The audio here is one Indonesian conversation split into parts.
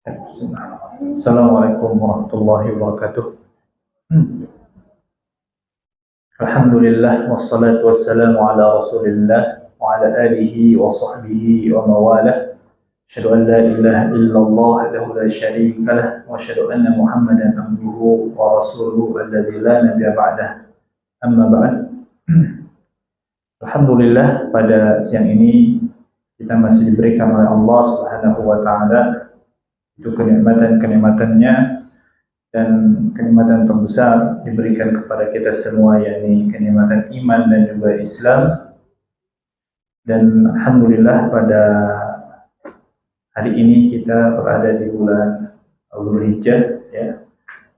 Assalamualaikum warahmatullahi wabarakatuh. Alhamdulillah wassalatu wassalamu ala Rasulillah wa ala alihi wa sahbihi wa mawalah. Asyhadu an la ilaha illallah wahdahu la syarika lah wa asyhadu anna Muhammadan abduhu wa rasuluhu alladzi la nabiyya ba'dah. Amma ba'd. Alhamdulillah, pada siang ini kita masih diberikan oleh Allah Subhanahu wa taala itu kenikmatan-kenikmatannya, dan kenikmatan terbesar diberikan kepada kita semua, yakni kenikmatan iman dan juga Islam. Dan alhamdulillah pada hari ini kita berada di bulan Dzulhijjah, ya,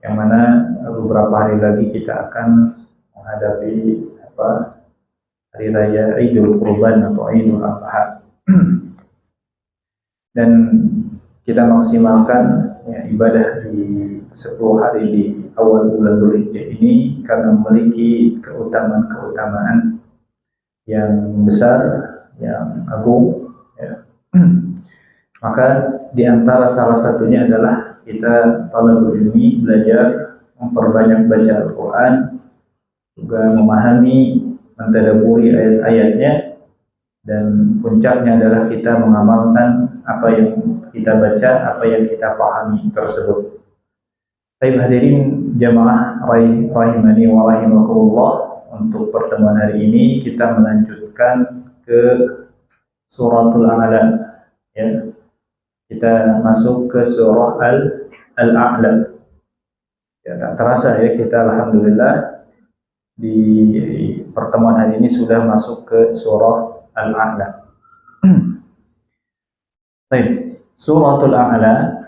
yang mana beberapa hari lagi kita akan menghadapi hari raya Idul Qurban atau Idul Adha. Dan kita maksimalkan ibadah di 10 hari di awal bulan Dzulhijjah ini karena memiliki keutamaan-keutamaan yang besar, yang agung, ya. Maka di antara salah satunya adalah kita talabul ilmi, belajar, memperbanyak baca Al-Quran, juga memahami, mentadabburi ayat-ayatnya, dan puncaknya adalah kita mengamalkan apa yang kita baca, apa yang kita pahami tersebut. Baik hadirin jamaah rahimani wa rahimakumullah, untuk pertemuan hari ini kita melanjutkan ke suratul A'la, ya. Kita masuk ke surah Al-A'la. Ya, tak terasa ya, kita alhamdulillah di pertemuan hari ini sudah masuk ke surah Al-A'la. Baik. Suratul A'la,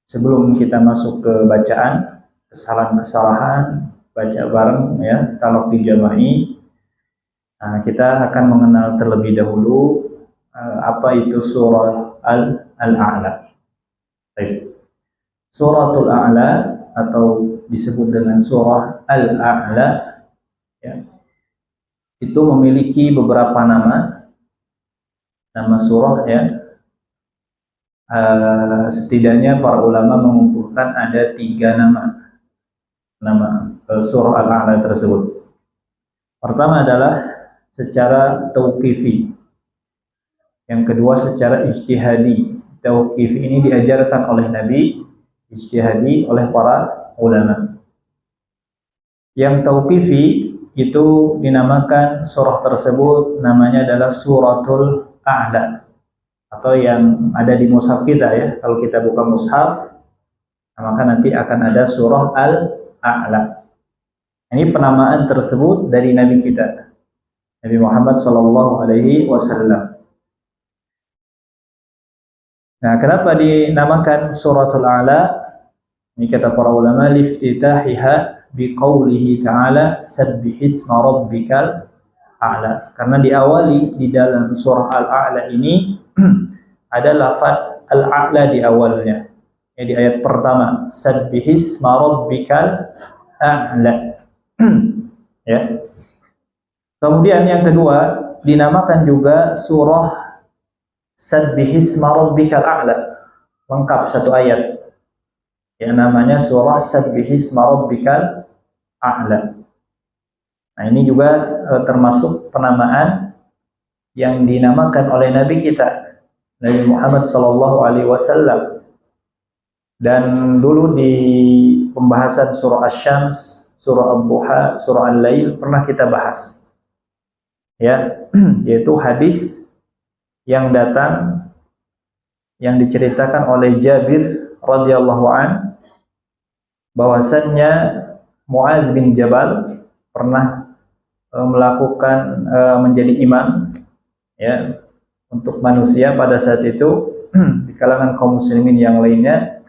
sebelum kita masuk ke bacaan, kesalahan-kesalahan, baca bareng ya, talaqi jama'i. Kita akan mengenal terlebih dahulu apa itu surah Al-A'la. Baik. Suratul A'la atau disebut dengan surah Al-A'la, ya, itu memiliki beberapa nama surah, ya. Setidaknya para ulama mengumpulkan ada 3 nama surah Al-A'la tersebut. Pertama adalah secara tauqifi, yang kedua secara ijtihadi. Tauqifi ini diajarkan oleh Nabi, ijtihadi oleh para ulama. Yang tauqifi itu dinamakan surah tersebut, namanya adalah suratul A'la, atau yang ada di mushaf kita, ya. Kalau kita buka mushaf, maka nanti akan ada surah Al-A'la. Ini penamaan tersebut dari Nabi kita, Nabi Muhammad SAW. Nah, kenapa dinamakan suratul A'la? Ini kata para ulama, liftitahiha biqaulihi ta'ala sabbihisma rabbikal a'la. Karena diawali di dalam surah Al-A'la ini ada lafaz Al-A'la di awalnya. Di ayat pertama, sabbihisma rabbikal a'la. Ya. Kemudian yang kedua, dinamakan juga surah sabbihisma rabbikal a'la. Lengkap satu ayat. Yang namanya surah sabbihisma rabbikal a'la. Nah, ini juga termasuk penamaan yang dinamakan oleh Nabi kita, Nabi Muhammad SAW. Dan dulu di pembahasan surah Asy-Syams, surah Ad-Duha, surah Al-Lail pernah kita bahas, ya, yaitu hadis yang datang yang diceritakan oleh Jabir radhiyallahu an, bahwasannya Mu'adz bin Jabal pernah melakukan menjadi imam, ya, untuk manusia pada saat itu di kalangan kaum muslimin yang lainnya.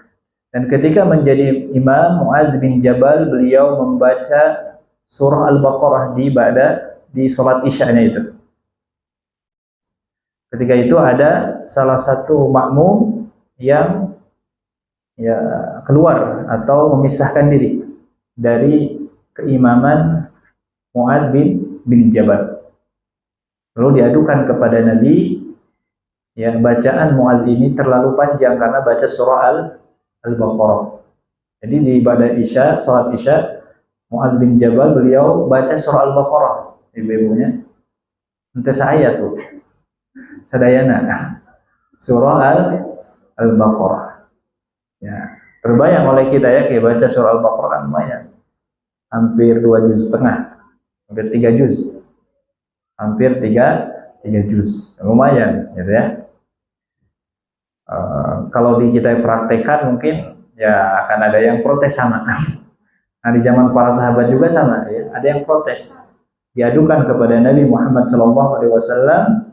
Dan ketika menjadi imam Mu'adz bin Jabal, beliau membaca surah Al-Baqarah di salat Isya-nya itu. Ketika itu ada salah satu makmum yang keluar atau memisahkan diri dari keimaman Mu'adz bin Jabal. Lalu diadukan kepada Nabi, Ya, bacaan Mu'adz ini terlalu panjang karena baca surah Al-Baqarah. Jadi di ibadah Isya, salat Isya, Mu'adz bin Jabal beliau baca surah Al-Baqarah, ibu-ibunya. Ente saya tuh, sadayana surah Al-Baqarah. Ya, terbayang oleh kita ya, kayak baca surah Al-Baqarah kan lumayan, hampir 2 juz setengah, hampir 3 juz, hampir 3 juz, lumayan, gitu ya. Kalau di kita praktekkan mungkin ya akan ada yang protes sama. Nah, di zaman para sahabat juga sama ya, ada yang protes, diadukan kepada Nabi Muhammad SAW,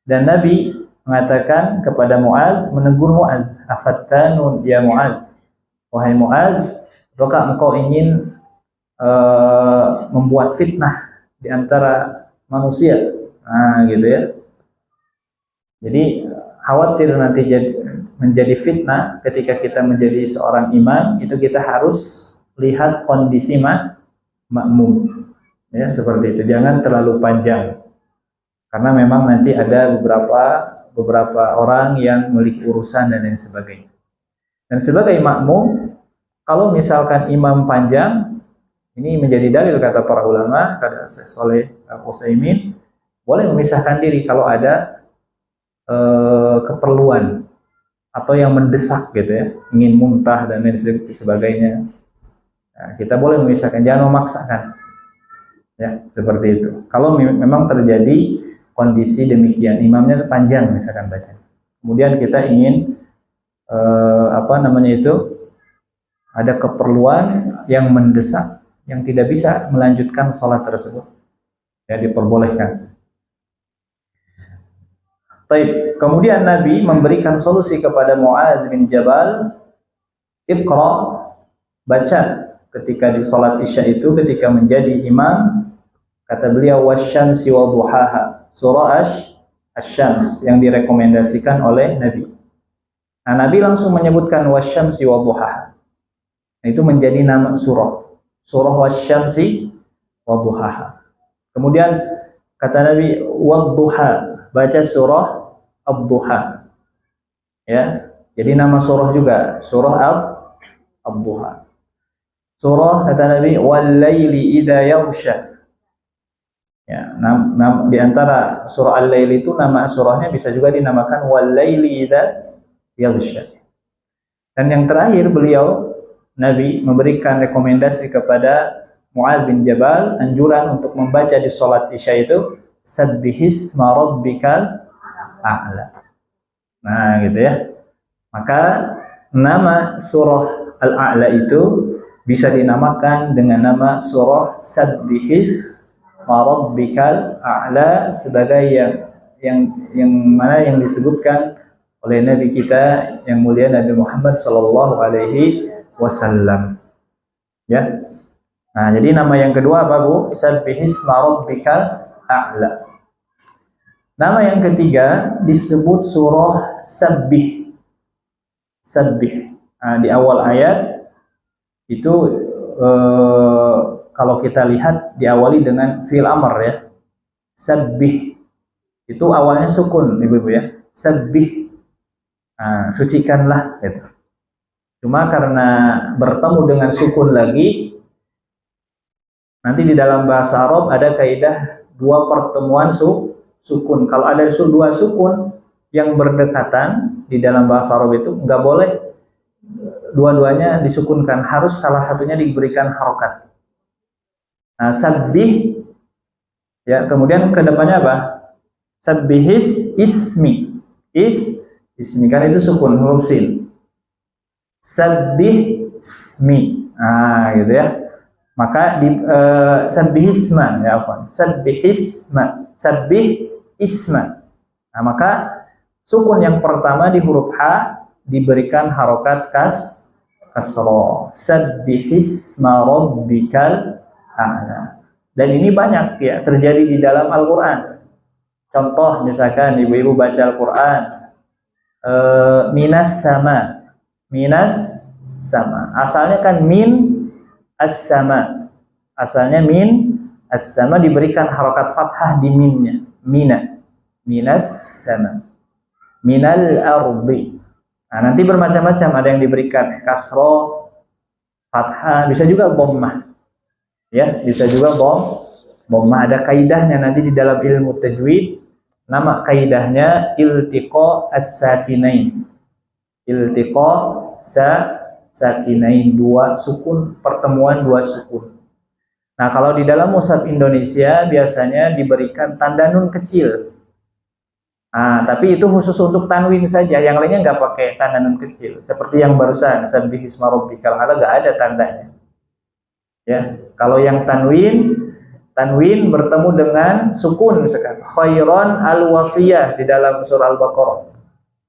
dan Nabi mengatakan kepada Mu'adz, menegur Mu'adz, afattanun ya Mu'adz, wahai Mu'adz, apakah engkau ingin membuat fitnah di antara manusia? Nah, gitu ya. Jadi khawatir nanti menjadi fitnah ketika kita menjadi seorang imam, itu kita harus lihat kondisi makmum. Ya, seperti itu. Jangan terlalu panjang. Karena memang nanti ada beberapa orang yang memiliki urusan dan lain sebagainya. Dan sebagai makmum, kalau misalkan imam panjang, ini menjadi dalil kata para ulama, kata Syekh Shalih Al-Utsaimin, boleh memisahkan diri kalau ada keperluan atau yang mendesak gitu ya, ingin muntah dan lain sebagainya. Nah, kita boleh memisahkan, jangan memaksakan. Ya, seperti itu. Kalau memang terjadi kondisi demikian, imamnya panjang misalkan baca. Kemudian kita ingin ada keperluan yang mendesak yang tidak bisa melanjutkan sholat tersebut. Ya, diperbolehkan. Baik, kemudian Nabi memberikan solusi kepada Mu'adz bin Jabal, Iqra, baca ketika di sholat Isya itu, ketika menjadi imam, kata beliau wasyamsi wa duhaha, surah Asy-Syams yang direkomendasikan oleh Nabi. Nah, Nabi langsung menyebutkan wasyamsi wa duhaha. Nah, itu menjadi nama surah wasyamsi wa duhaha. Kemudian kata Nabi wadduha, baca surah Ad-Duha. Ya, jadi nama surah juga, surah Ad-Duha. Surah kata Nabi wal laili idza yaghsha. Ya, di antara surah Al-Lail itu nama surahnya bisa juga dinamakan wal laili idza yaghsha. Dan yang terakhir beliau Nabi memberikan rekomendasi kepada Mu'adz bin Jabal, anjuran untuk membaca di salat Isya itu sabbihisma rabbikal a'la. Nah, gitu ya. Maka nama surah Al-A'la itu bisa dinamakan dengan nama surah Sabbihisma rabbikal a'la, sebagai yang mana yang disebutkan oleh Nabi kita yang mulia Nabi Muhammad sallallahu alaihi wasallam. Ya. Nah, jadi nama yang kedua apa, Bu? Sabbihisma rabbikal a'la. Nama yang ketiga disebut surah Sabbih. Nah, di awal ayat itu kalau kita lihat diawali dengan fi'il amr ya. Sabbih. Itu awalnya sukun, Ibu-ibu ya. Sabbih. Nah, sucikanlah gitu. Cuma karena bertemu dengan sukun lagi, nanti di dalam bahasa Arab ada kaidah dua pertemuan sukun. Kalau ada dua sukun yang berdekatan di dalam bahasa Arab itu nggak boleh dua-duanya disukunkan, harus salah satunya diberikan harokat. Nah, sabbih ya, kemudian kedepannya apa? Sabbihis ismi. Ismi kan itu sukun huruf sin. Sabbih ismi. Nah, gitu ya. Maka di sabbihisma ya afwan. Sabbih isma. Nah, maka sukun yang pertama di huruf H diberikan harokat kasroh. Sabbihisma rabbikal a'la. Dan ini banyak ya terjadi di dalam Al-Quran. Contoh misalkan ibu-ibu baca Al-Quran, minas sama. Asalnya kan min as-sama. Asalnya min as-sama, diberikan harokat fathah di minnya. Minas sama. minal ardi. Nah, nanti bermacam-macam, ada yang diberikan kasroh, fathah, bisa juga dhammah. Ya, bisa juga dhammah. Ada kaidahnya nanti di dalam ilmu tajwid. Nama kaidahnya iltiqa as-sakinain. Iltiqa sakinain, dua sukun, pertemuan dua sukun. Nah, kalau di dalam mushaf Indonesia biasanya diberikan tanda nun kecil. Nah, tapi itu khusus untuk tanwin saja, yang lainnya nggak pakai tanda nun kecil. Seperti yang barusan, sabbihisma rabbikal a'la, nggak ada tandanya. Ya, kalau yang tanwin bertemu dengan sukun, misalkan khairon al-wasiyah di dalam surah Al-Baqarah.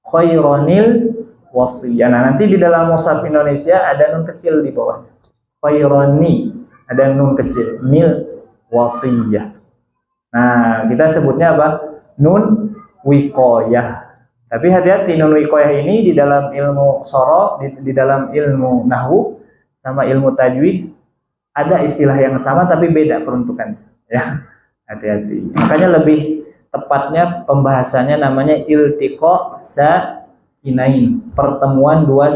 Khaironil wasiyah. Nah, nanti di dalam mushaf Indonesia ada nun kecil di bawahnya. Khaironi, ada nun kecil. Nil wasiyah. Nah, kita sebutnya apa? Nun wiqayah. Tapi hati-hati, nun wiqayah ini di dalam ilmu soroh, di dalam ilmu nahwu sama ilmu tajwid ada istilah yang sama tapi beda peruntukannya, ya. Hati-hati. Makanya lebih tepatnya pembahasannya namanya iltiqa sakinain, pertemuan dua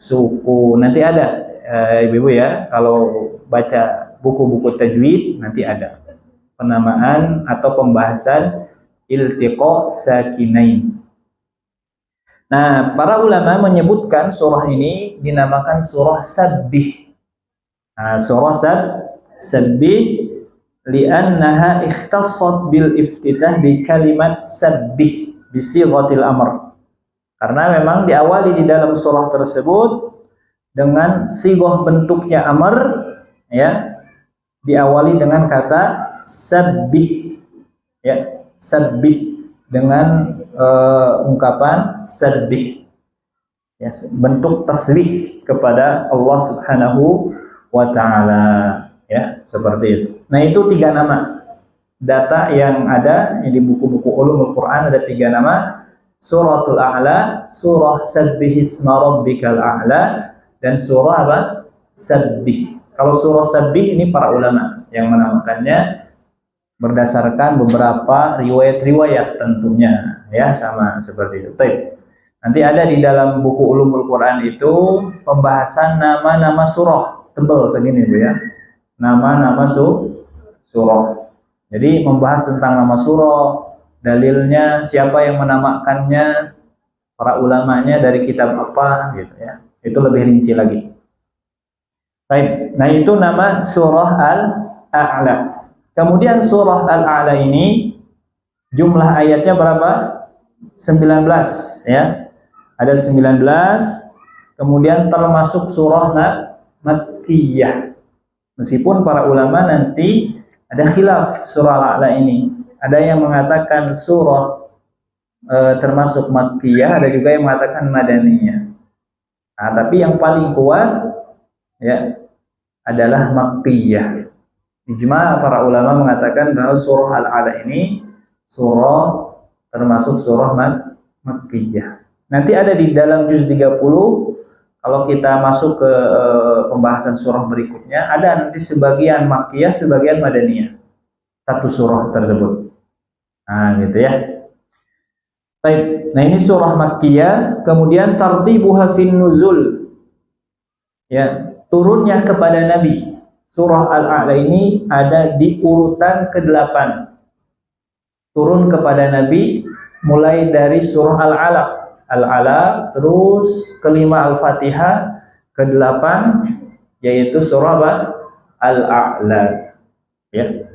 suku. Nanti ada ibu-ibu ya, kalau baca buku-buku tajwid nanti ada penamaan atau pembahasan iltiqa sakinain. Nah, para ulama menyebutkan surah ini dinamakan surah Sabbih. Nah, surah Sabbih li'annaha ikhtassat bil iftitah bi kalimat sabbih bi sighatil amr. Karena memang diawali di dalam surah tersebut dengan sighah bentuknya amr, ya. Diawali dengan kata sabbih. Ya, sabbih dengan ungkapan sabbih. Ya, bentuk tasbih kepada Allah Subhanahu wa ta'ala, ya, seperti itu. Nah, itu 3 nama data yang ada di buku-buku ulumul Quran. Ada 3 nama: suratul a'la, surah sabbihisma rabbikal a'la, dan surah apa? Sabbih. Kalau surah Sabbih ini para ulama yang menamakannya berdasarkan beberapa riwayat-riwayat tentunya, ya, sama seperti itu. Baik. Nanti ada di dalam buku ulumul Quran itu pembahasan nama-nama surah. Tebal segini Bu ya, nama-nama surah. Jadi membahas tentang nama surah, dalilnya, siapa yang menamakannya, para ulamanya dari kitab apa, gitu ya. Itu lebih rinci lagi. Baik, nah itu nama surah Al-A'la. Kemudian surah Al-A'la ini jumlah ayatnya berapa? 19 ya. Ada 19. Kemudian termasuk surah Makkiyah. Meskipun para ulama nanti ada khilaf surah Al-A'la ini. Ada yang mengatakan surah termasuk Makkiyah, ada juga yang mengatakan Madaniyah. Nah, tapi yang paling kuat ya adalah Makkiyah. Ijma para ulama mengatakan bahwa surah Al-A'la ini surah termasuk surah Makkiyah. Nanti ada di dalam juz 30. Kalau kita masuk ke pembahasan surah berikutnya, ada nanti sebagian Makkiyah, sebagian Madaniyah, satu surah tersebut. Nah, gitu ya. Baik. Nah, ini surah Makkiyah. Kemudian tartibuha fin nuzul. Ya, turunnya kepada Nabi. Surah Al-A'la ini ada di urutan ke-8. Turun kepada Nabi mulai dari surah Al-Alaq, terus ke-5 Al-Fatihah, ke-8 yaitu surah Al-A'la. Ya.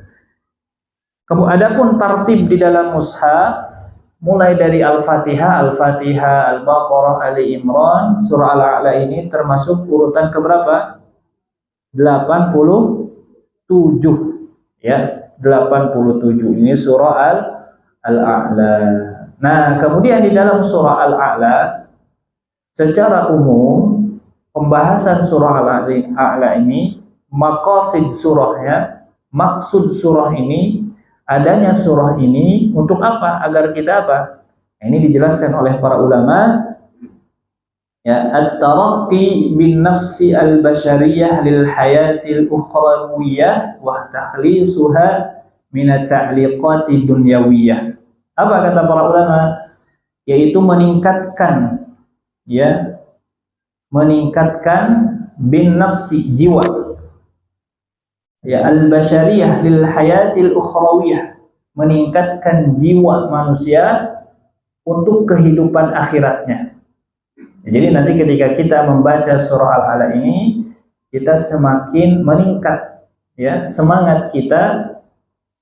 Adapun tartib di dalam mushaf mulai dari Al-Fatihah, Al-Baqarah, Ali Imran, surah Al-A'la ini termasuk urutan keberapa? 87. Ya, 87. Ini surah Al-A'la. Nah, kemudian di dalam surah Al-A'la secara umum pembahasan surah Al-A'la ini, maqasid surahnya, maksud surah ini, adanya surah ini untuk apa? Agar kita apa? Nah, ini dijelaskan oleh para ulama, ya, at-taraqqi bin nafsi al-bashariyah lil hayatil ukhrawiyah wa takhlisuha min at-ta'liqati dunyawiyah. Apa kata para ulama? yaitu meningkatkan, ya, meningkatkan bin nafsi, jiwa, ya, al-basyariyah lil hayatil ukhrawiyah, meningkatkan jiwa manusia untuk kehidupan akhiratnya. Jadi nanti ketika kita membaca surah Al-A'la ini, kita semakin meningkat, ya, semangat kita,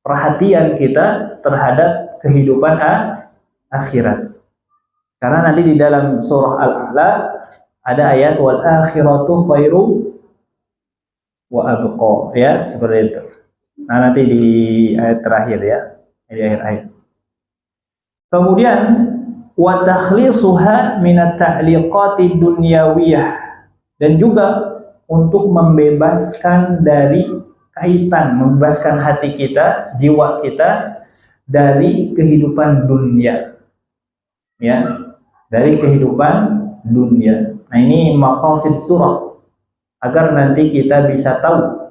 perhatian kita terhadap kehidupan akhirat. Karena nanti di dalam surah Al-A'la ada ayat wal akhiratu khairu wa abqa, ya, seperti itu. Nah, nanti di ayat terakhir, ya, di akhir ayat. Kemudian wa takhlisuha min at-ta'liqati dunyawiyah, dan juga untuk membebaskan dari kaitan, membebaskan hati kita, jiwa kita dari kehidupan dunia, ya, dari kehidupan dunia. Nah, ini maqasid surah, agar nanti kita bisa tahu,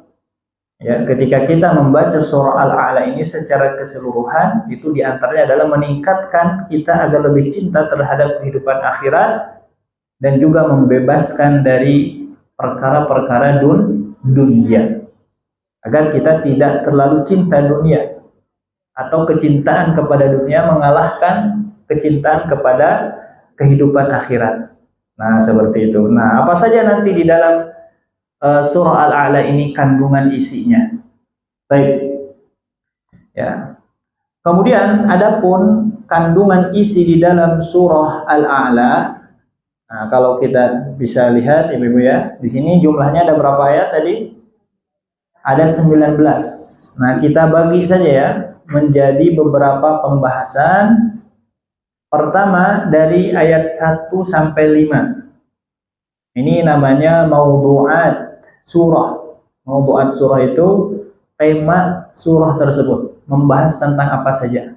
ya, ketika kita membaca surah Al-A'la ini secara keseluruhan, itu diantaranya adalah meningkatkan kita agar lebih cinta terhadap kehidupan akhirat, dan juga membebaskan dari perkara-perkara dunia, agar kita tidak terlalu cinta dunia, atau kecintaan kepada dunia mengalahkan kecintaan kepada kehidupan akhirat. Nah, seperti itu. Nah, apa saja nanti di dalam surah Al-A'la ini kandungan isinya. Baik. Ya. Kemudian adapun kandungan isi di dalam surah Al-A'la, nah, kalau kita bisa lihat, Ibu-ibu, ya, di sini jumlahnya ada berapa ayat tadi? Ada 19. Nah, kita bagi saja, ya, menjadi beberapa pembahasan. Pertama dari ayat 1 sampai 5. Ini namanya maudhu'at surah. Maudhu'at surah itu tema surah tersebut, membahas tentang apa saja.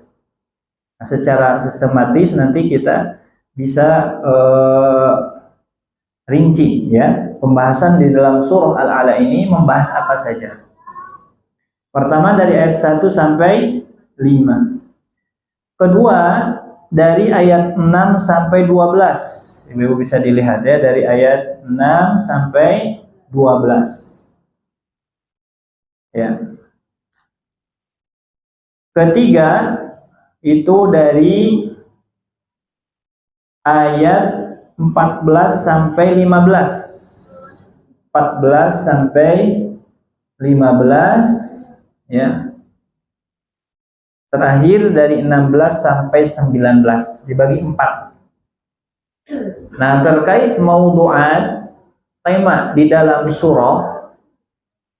Nah, secara sistematis nanti kita bisa rinci, ya, pembahasan di dalam surah Al-A'la ini membahas apa saja. Pertama dari ayat 1 sampai 5. Kedua dari ayat 6 sampai 12. Ibu bisa dilihat, ya, dari ayat 6 sampai 12. Ya. Ketiga itu dari ayat 14 sampai 15. 14 sampai 15, ya. Terakhir dari 16 sampai 19, dibagi 4. Nah, terkait maudhu'at, tema di dalam surah,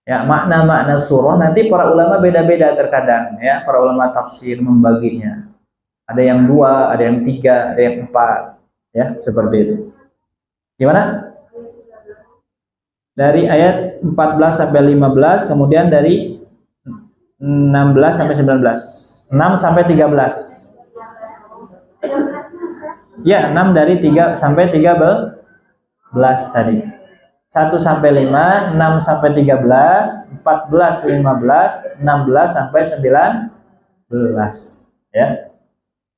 ya, makna-makna surah, nanti para ulama beda-beda terkadang, ya, para ulama tafsir membaginya. Ada yang 2, ada yang 3, ada yang 4, ya, seperti itu. Gimana? Dari ayat 14 sampai 15, kemudian dari 16 sampai 19. 6 sampai 13. Ya, 6 dari 3 sampai 13 tadi. 1 sampai 5, 6 sampai 13, 14, 15, 16 sampai 19. Ya.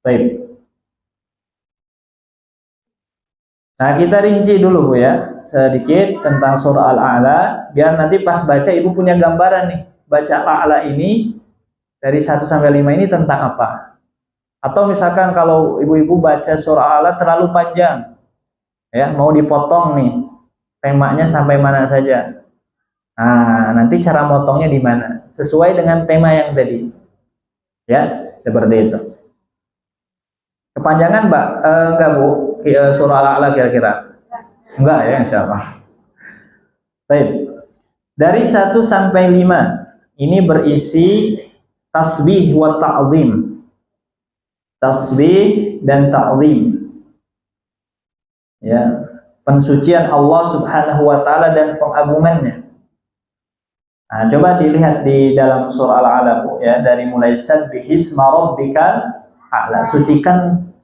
Baik. Nah, kita rinci dulu, Bu, ya, sedikit tentang surah Al-A'la, biar nanti pas baca Ibu punya gambaran nih. Baca Al-A'la ini dari 1 sampai 5 ini tentang apa? Atau misalkan kalau ibu-ibu baca surah Al-A'la terlalu panjang, ya, mau dipotong nih, temanya sampai mana saja. Nah, nanti cara motongnya di mana? Sesuai dengan tema yang tadi. Ya, seperti itu. Kepanjangan, Mbak? Enggak, Bu, surah Al-A'la kira-kira? Enggak, ya, insya Allah. Baik. Dari 1 sampai 5 ini berisi tasbih wa ta'zim. Tasbih dan ta'zim. Ya, pensucian Allah Subhanahu wa taala dan pengagungannya. Nah, coba dilihat di dalam surah Al-A'la, ya, dari mulai sabbihisma rabbikal a'la.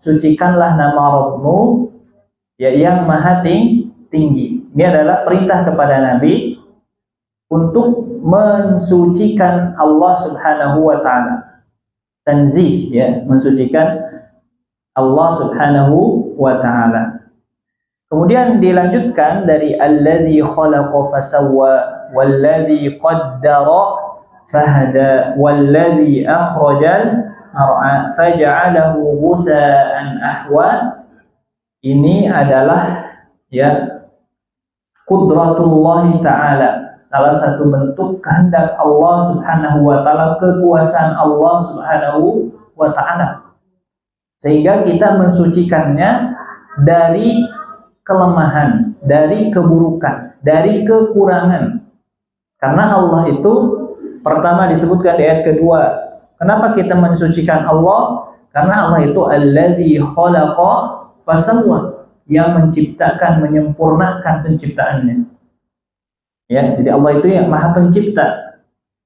Sucikanlah nama Rabbmu, ya, yang maha tinggi. Ini adalah perintah kepada Nabi untuk mensucikan Allah Subhanahu wa taala. Tanzih, ya, mensucikan Allah Subhanahu wa taala. Kemudian dilanjutkan dari alladzi khalaqa fasawwa walladzi qaddara fahada walladzi akhrajal mar'a faj'alahu ghusaan ahwa. Ini adalah ya qudratullah taala, salah satu bentuk kehendak Allah Subhanahu wa taala, kekuasaan Allah Subhanahu wa taala, sehingga kita mensucikannya dari kelemahan, dari keburukan, dari kekurangan. Karena Allah itu pertama disebutkan di ayat kedua. Kenapa kita mensucikan Allah? Karena Allah itu alladzi khalaqa fasawwa, yang menciptakan, menyempurnakan penciptaannya. Ya, jadi Allah itu yang Maha Pencipta.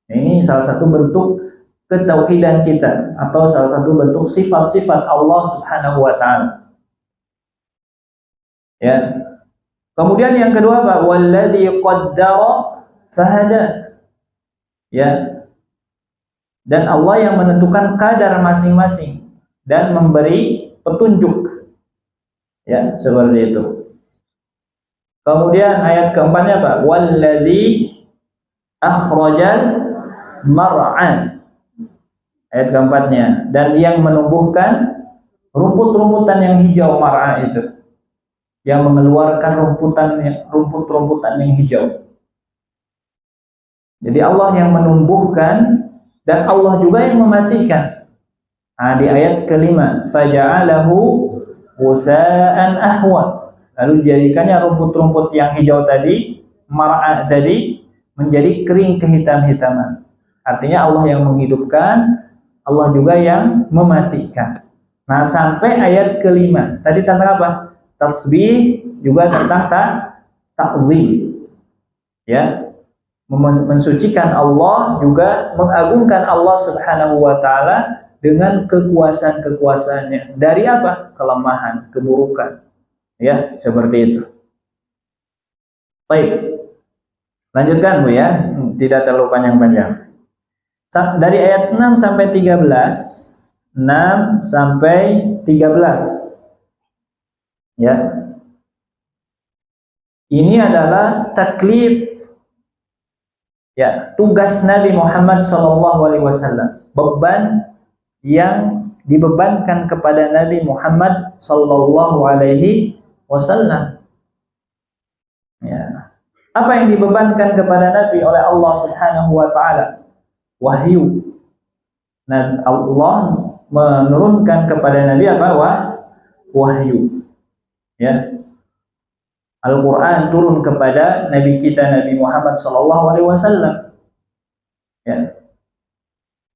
Nah, ini salah satu bentuk ketauhidan kita, atau salah satu bentuk sifat-sifat Allah Subhanahu wa taala. Ya. Kemudian yang kedua, Pak, walladzi qaddara fahada. Ya. Dan Allah yang menentukan kadar masing-masing dan memberi petunjuk. Ya, seperti itu. Kemudian ayat keempatnya, Pak, walladzi akhrajal mar'a. Ayat keempatnya, dan yang menumbuhkan rumput-rumputan yang hijau, mar'a itu, yang mengeluarkan rumput-rumputan yang hijau. Jadi Allah yang menumbuhkan dan Allah juga yang mematikan. Nah, di ayat kelima, faja'alahu ghusaan ahwa. Lalu jadikannya rumput-rumput yang hijau tadi, mar'a tadi, menjadi kering kehitam-hitaman. Artinya Allah yang menghidupkan, Allah juga yang mematikan. Nah, sampai ayat kelima. Tadi tentang apa? Tasbih, juga tentang ta'zim. Ya. Mensucikan Allah, juga mengagungkan Allah Subhanahu wa taala dengan kekuasaan-kekuasaannya. Dari apa? Kelemahan, keburukan. Ya, seperti itu. Baik. Lanjutkan, Bu, ya. Tidak terlalu panjang-panjang. Dari ayat 6 sampai 13. 6 sampai 13. Ya. Ini adalah taklif, ya, tugas Nabi Muhammad SAW, beban yang dibebankan kepada Nabi Muhammad SAW. Ya. Apa yang dibebankan kepada Nabi oleh Allah Subhanahu wa taala? Wahyu. Nah, Allah menurunkan kepada Nabi apa? Wahyu. Ya. Al-Quran turun kepada Nabi kita, Nabi Muhammad SAW. Ya.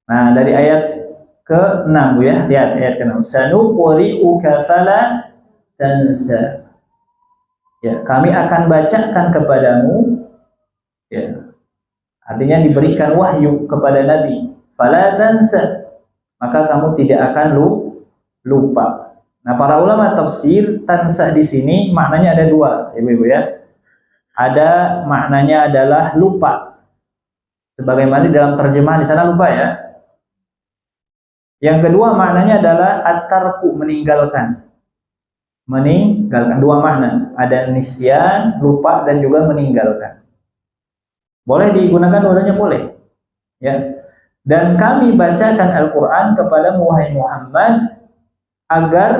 Nah, dari ayat ke-6, Bu, ya. Lihat ayat ke-6. Sanuqri'uka fala tansa. Ya, kami akan bacakan kepadamu. Ya. Artinya diberikan wahyu kepada Nabi. Fala tansa. Maka kamu tidak akan lupa. Nah, para ulama tafsir, tansa di sini maknanya ada dua, Ibu-ibu, ya. Ada maknanya adalah lupa. Sebagaimana di dalam terjemahan di sana lupa, ya. Yang kedua maknanya adalah at-tarku, meninggalkan. Meninggalkan, dua makna. Ada nisyan, lupa, dan juga meninggalkan. Boleh digunakan dua-duanya, boleh. Ya. Dan kami bacakan Al-Quran kepada wahai Muhammad agar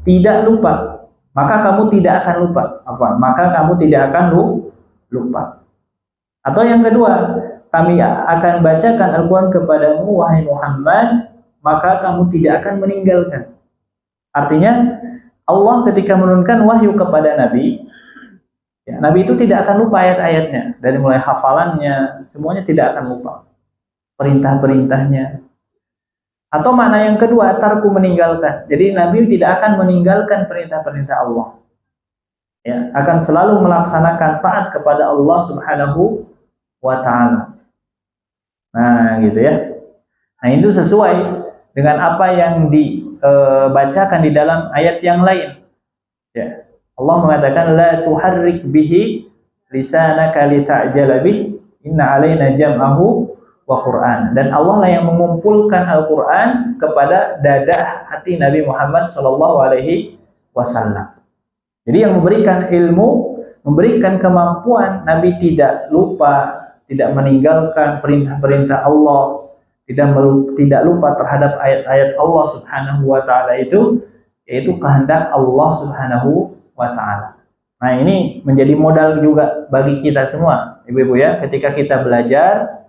tidak lupa. Maka kamu tidak akan lupa. Maka kamu tidak akan lupa. Atau yang kedua, kami akan bacakan Al-Quran kepadamu wahai Muhammad, maka kamu tidak akan meninggalkan. Artinya Allah ketika menurunkan wahyu kepada Nabi, ya, Nabi itu tidak akan lupa ayat-ayatnya. Dari mulai hafalannya, semuanya tidak akan lupa. Perintah-perintahnya. Atau makna yang kedua, tarku, meninggalkan. Jadi Nabi tidak akan meninggalkan perintah-perintah Allah. Ya, akan selalu melaksanakan taat kepada Allah Subhanahu wa taala. Nah, gitu, ya. Nah, itu sesuai dengan apa yang dibacakan di dalam ayat yang lain. Ya. Allah mengatakan la tuharrik bihi lisanaka lita'jala bih, inna alaina jam'ahu wa Quran. Dan Allah lah yang mengumpulkan Al-Quran kepada dada hati Nabi Muhammad sallallahu alaihi wasallam. Jadi yang memberikan ilmu, memberikan kemampuan Nabi tidak lupa, tidak meninggalkan perintah-perintah Allah, tidak lupa terhadap ayat-ayat Allah Subhanahu wa taala itu, yaitu kehendak Allah Subhanahu wa taala. Nah, ini menjadi modal juga bagi kita semua, Ibu-ibu ya, ketika kita belajar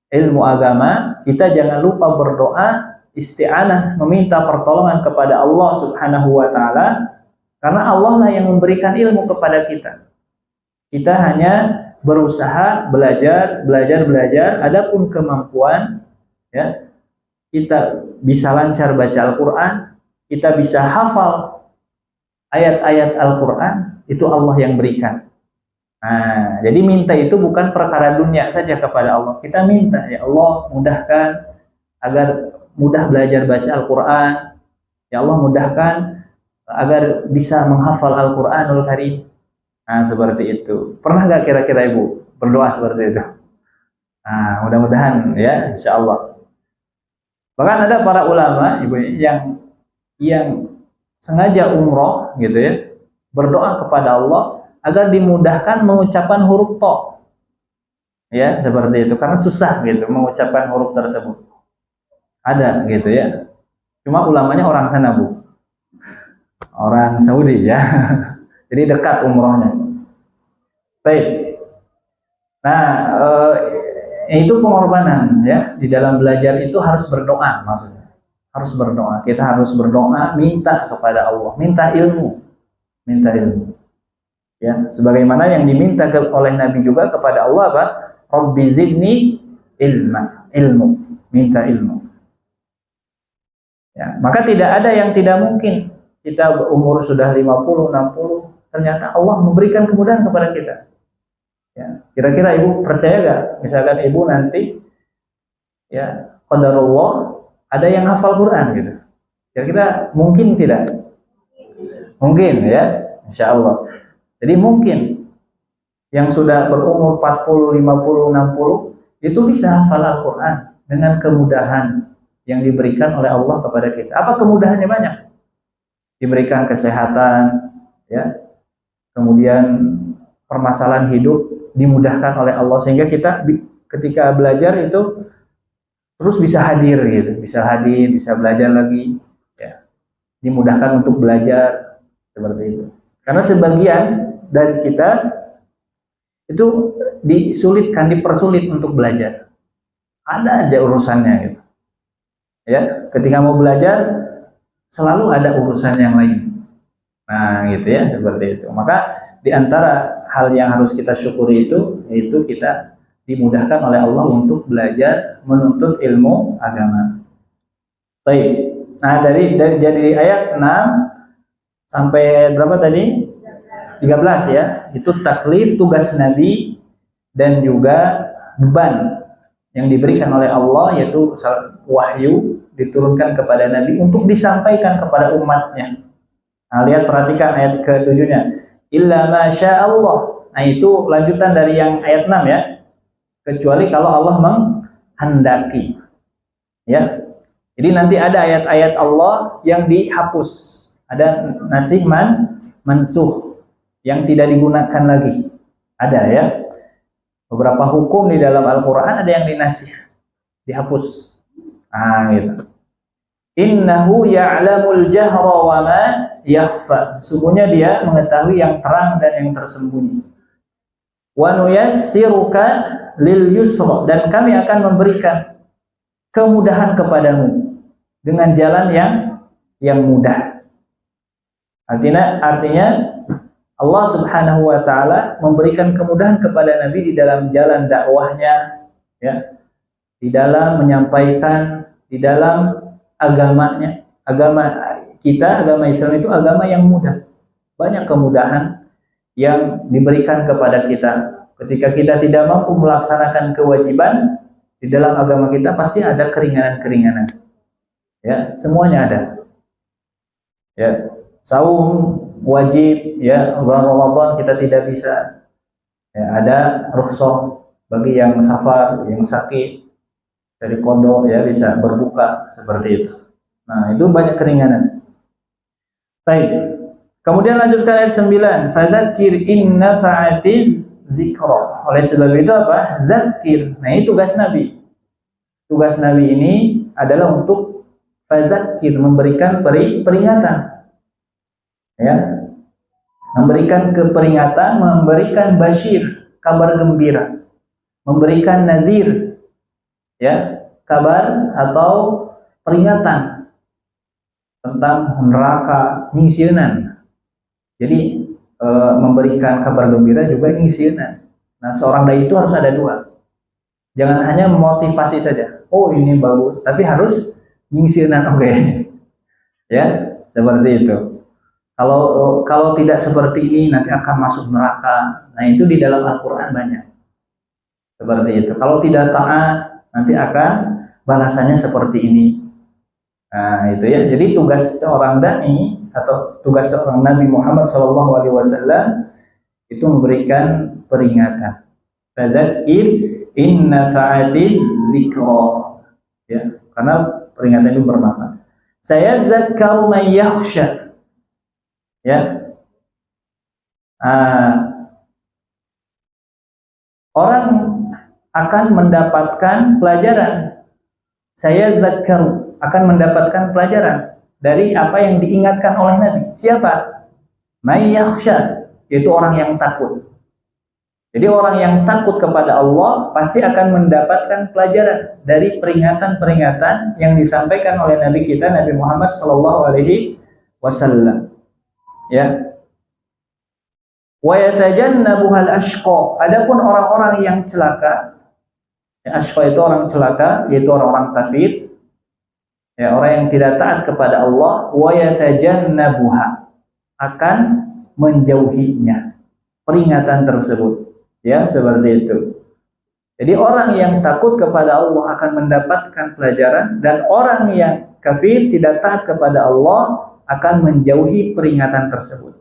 ilmu agama, kita jangan lupa berdoa, isti'anah, meminta pertolongan kepada Allah Subhanahu wa taala, karena Allah lah yang memberikan ilmu kepada kita. Kita hanya berusaha belajar, adapun kemampuan ya, kita bisa lancar baca Al-Qur'an, kita bisa hafal ayat-ayat Al-Qur'an, itu Allah yang berikan. Nah, jadi minta itu bukan perkara dunia saja kepada Allah. Kita minta, ya Allah mudahkan agar mudah belajar baca Al-Qur'an. Ya Allah mudahkan agar bisa menghafal Al-Qur'anul Karim. Nah, seperti itu. Pernah gak kira-kira Ibu berdoa seperti itu? Nah, mudah-mudahan ya, insya Allah. Bahkan ada para ulama Ibu yang sengaja umroh gitu ya, berdoa kepada Allah agar dimudahkan mengucapkan huruf to. Ya, seperti itu. Karena susah gitu mengucapkan huruf tersebut. Ada gitu ya. Cuma ulamanya orang sana, Bu. Orang Saudi ya. Jadi dekat umrohnya. Baik. Nah, itu pengorbanan ya. Di dalam belajar itu harus berdoa maksudnya. Harus berdoa. Kita harus berdoa, minta kepada Allah, minta ilmu. Minta ilmu. Ya, sebagaimana yang diminta oleh Nabi juga kepada Allah apa? Rabbi zidni ilmu. Minta ilmu. Ya, maka tidak ada yang tidak mungkin. Kita umur sudah 50, 60, ternyata Allah memberikan kemudahan kepada kita. Ya, kira-kira Ibu percaya gak? Misalkan Ibu nanti ya qadarullah ada yang hafal Quran gitu. Kira-kira mungkin tidak? Mungkin ya, insya Allah. Jadi mungkin yang sudah berumur 40, 50, 60 itu bisa hafal Al-Quran dengan kemudahan yang diberikan oleh Allah kepada kita. Apa kemudahannya? Banyak. Diberikan kesehatan, ya, kemudian permasalahan hidup dimudahkan oleh Allah sehingga kita ketika belajar itu terus bisa hadir gitu, bisa belajar lagi, ya, dimudahkan untuk belajar seperti itu. Karena sebagian dari kita itu dipersulit untuk belajar. Ada aja urusannya gitu. Ya, ketika mau belajar selalu ada urusan yang lain. Nah, gitu ya, seperti itu. Maka di antara hal yang harus kita syukuri itu yaitu kita dimudahkan oleh Allah untuk belajar menuntut ilmu agama. Baik. Nah, dari ayat 6 sampai berapa tadi? 13 ya. Itu taklif tugas Nabi dan juga beban yang diberikan oleh Allah, yaitu wahyu diturunkan kepada Nabi untuk disampaikan kepada umatnya. Nah, lihat perhatikan ayat ke-7-nya. Illa masya Allah. Nah, itu lanjutan dari yang ayat 6 ya. Kecuali kalau Allah menghendaki. Ya. Jadi nanti ada ayat-ayat Allah yang dihapus. Ada nasikh mansuh yang tidak digunakan lagi. Ada ya. Beberapa hukum di dalam Al-Qur'an ada yang dinasih, dihapus. Ah, gitu. Innahu ya'lamul jahra wa ma yakhfa. Sungguhnya dia mengetahui yang terang dan yang tersembunyi. Wa nuyassiruka lil yusra, dan kami akan memberikan kemudahan kepadamu dengan jalan yang mudah. Artinya Allah Subhanahu wa taala memberikan kemudahan kepada Nabi di dalam jalan dakwahnya, ya. Di dalam menyampaikan, di dalam agamanya. Agama kita, agama Islam itu agama yang mudah. Banyak kemudahan yang diberikan kepada kita. Ketika kita tidak mampu melaksanakan kewajiban di dalam agama kita, pasti ada keringanan-keringanan. Ya, semuanya ada. Ya, saum wajib, ya, bulan Ramadan kita tidak bisa. Ya, ada rukhsah bagi yang safar, yang sakit. dari kodok ya, bisa berbuka seperti itu. Nah, itu banyak keringanan. Baik. Kemudian lanjutkan ayat 9, fadzakir in nafa'atil dzikra. Oleh sebab itu apa? Zakir. Nah, ini tugas Nabi. Tugas Nabi ini adalah untuk fadzakir, memberikan peringatan. Ya. Memberikan keperingatan, memberikan basyir, kabar gembira. Memberikan nadzir, ya, kabar atau peringatan tentang neraka nyingsieunan. Jadi memberikan kabar gembira juga nyingsieunan. Nah, seorang dai itu harus ada dua. Jangan hanya memotivasi saja. Oh, ini bagus, tapi harus nyingsieunan, oke. Ya, seperti itu. Kalau tidak seperti ini nanti akan masuk neraka. Nah, itu di dalam Al-Qur'an banyak. Seperti itu. Kalau tidak taat nanti akan balasannya seperti ini. Nah, itu ya. Jadi tugas seorang dai atau tugas seorang Nabi Muhammad SAW itu memberikan peringatan. Fadzakir in nafa'atil dzikra. Ya, karena peringatan itu bermanfaat. Sayadzakkaru man yakhsha. Ya. Orang akan mendapatkan pelajaran. Sayadzakkaru, akan mendapatkan pelajaran dari apa yang diingatkan oleh Nabi. Siapa? May yakhsha, yaitu orang yang takut. Jadi orang yang takut kepada Allah pasti akan mendapatkan pelajaran dari peringatan-peringatan yang disampaikan oleh Nabi kita, Nabi Muhammad SAW. Ya. Wa yatajannabuhal ashqa. Adapun orang-orang yang celaka, ya, ashqa itu orang celaka, yaitu orang-orang kafir. Ya, orang yang tidak taat kepada Allah, wa yatajannabuha, akan menjauhinya peringatan tersebut. Ya, seperti itu. Jadi orang yang takut kepada Allah akan mendapatkan pelajaran, dan orang yang kafir tidak taat kepada Allah akan menjauhi peringatan tersebut.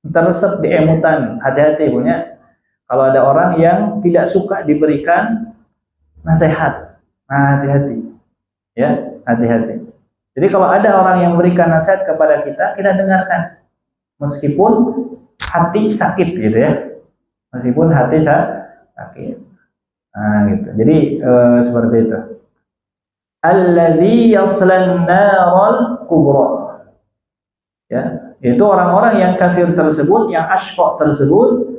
Tersesat di emutan, hati-hati punya. Kalau ada orang yang tidak suka diberikan nasihat, nah hati-hati. Ya, hati-hati. Jadi kalau ada orang yang memberikan nasihat kepada kita, kita dengarkan. Meskipun hati sakit gitu ya. Meskipun hati sakit. Nah, gitu. Jadi seperti itu. Alladzi yaslan naral kubra. Ya, itu orang-orang yang kafir tersebut, yang asyqa tersebut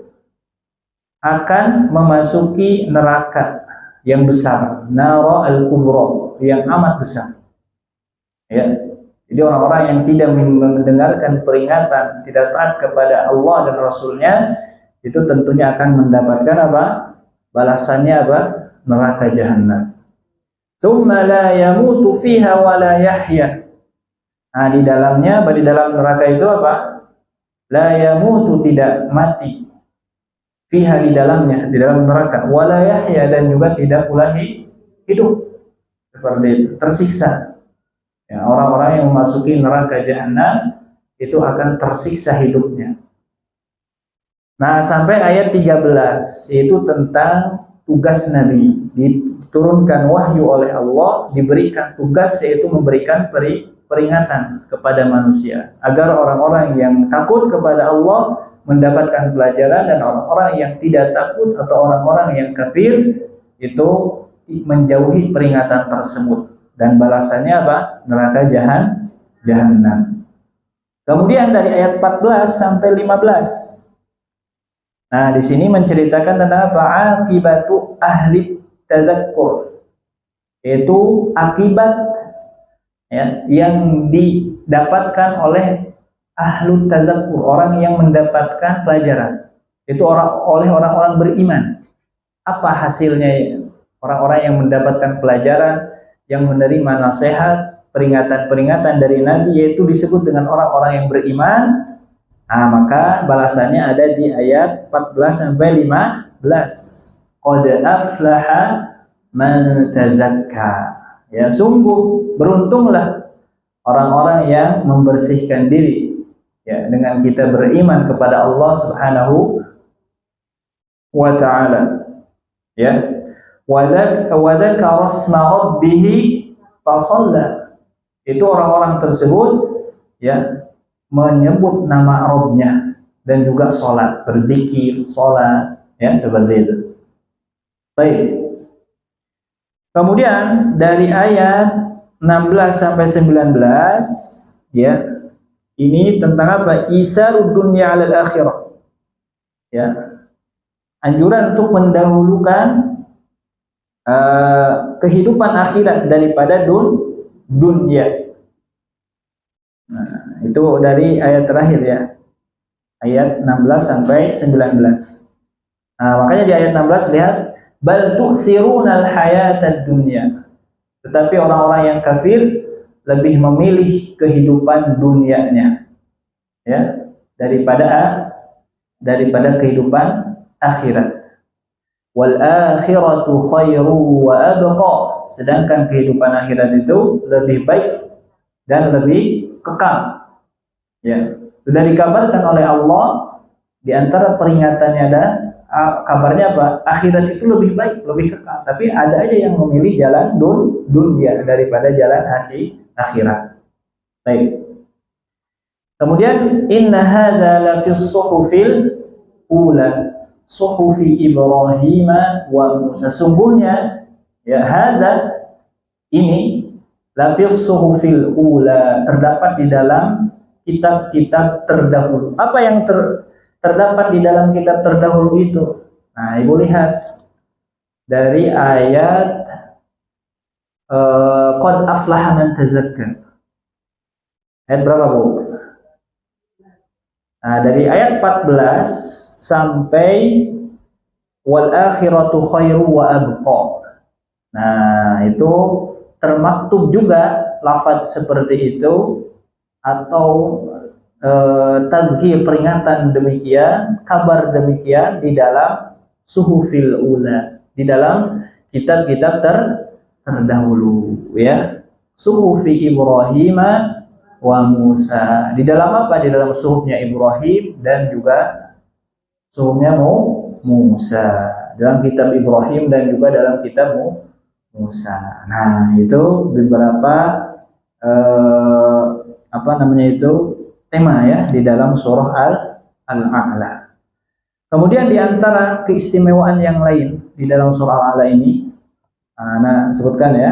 akan memasuki neraka yang besar, nara al-kubra, yang amat besar. Ya. Jadi orang-orang yang tidak mendengarkan peringatan, tidak taat kepada Allah dan Rasulnya, itu tentunya akan mendapatkan apa? Balasannya apa? Neraka jahanam. Tsumma la yamutu fiha wa la yahya. Nah, di dalamnya, di dalam neraka itu apa? La yamutu, tidak mati. Fiha, di dalamnya, di dalam neraka. Wa la yahya, dan juga tidak pula hidup. Seperti itu, tersiksa. Ya, orang-orang yang memasuki neraka jahanam itu akan tersiksa hidupnya. Nah, sampai ayat 13, yaitu tentang tugas Nabi. Diturunkan wahyu oleh Allah, diberikan tugas yaitu memberikan peringatan kepada manusia, agar orang-orang yang takut kepada Allah mendapatkan pelajaran, dan orang-orang yang tidak takut atau orang-orang yang kafir itu menjauhi peringatan tersebut, dan balasannya apa? Neraka jahanam. Kemudian dari ayat 14 sampai 15. Nah, di sini menceritakan tentang apa? Akibatu ahli tadzakkur, yaitu akibat, ya, yang didapatkan oleh ahlu tadzakkur, orang yang mendapatkan pelajaran. Itu oleh orang-orang beriman. Apa hasilnya? Orang-orang yang mendapatkan pelajaran, yang menerima nasihat, peringatan-peringatan dari Nabi, yaitu disebut dengan orang-orang yang beriman. Nah, maka balasannya ada di ayat 14 sampai 15. Qad aflaha man tazakka. Ya, sungguh beruntunglah orang-orang yang membersihkan diri, ya, dengan kita beriman kepada Allah Subhanahu wa taala. Ya. wa dzakara asma rabbih fasalla. Itu orang-orang tersebut ya menyebut nama Rabbnya dan juga sholat, berzikir, sholat, ya seperti itu. Baik. Kemudian dari ayat 16 sampai 19 ya, ini tentang apa? Isarud dunya 'alal akhirah. Ya. Anjuran untuk mendahulukan kehidupan akhirat daripada dunia. Nah, itu dari ayat terakhir ya. Ayat 16 sampai 19. Nah, makanya di ayat 16 lihat bal tu'sirunal hayatad dunya. Tetapi orang-orang yang kafir lebih memilih kehidupan dunianya ya daripada kehidupan akhirat. Wal akhiratu khairu wa abqa. Sedangkan kehidupan akhirat itu lebih baik dan lebih kekal. Ya, sudah dikabarkan oleh Allah di antara peringatannya ada kabarnya apa? Akhirat itu lebih baik, lebih kekal. Tapi ada aja yang memilih jalan dunia daripada jalan akhirat. Baik. Kemudian inna hadza la fi suhufil ula, suhufi Ibrahim wa Musa. Sesungguhnya ya hadza ini la fi suhufil ula, terdapat di dalam kitab-kitab terdahulu. Apa yang terdapat di dalam kitab terdahulu itu? Nah, Ibu lihat dari ayat qad aflaha man tazakka. Ayat berapa, Bu? Nah, dari ayat 14 sampai wal akhiratu khairu wa abqa. Nah, itu termaktub juga lafaz seperti itu atau tazkir, peringatan demikian, kabar demikian di dalam suhufil ula, di dalam kitab-kitab terdahulu ya. Suhufi Ibrahim wa Musa. Di dalam apa? Di dalam suhufnya Ibrahim dan juga suhufnya Musa. Dalam kitab Ibrahim dan juga dalam kitab Musa. Nah, itu beberapa tema ya di dalam surah Al-A'la. Kemudian di antara keistimewaan yang lain di dalam surah Al-A'la ini, nah sebutkan ya,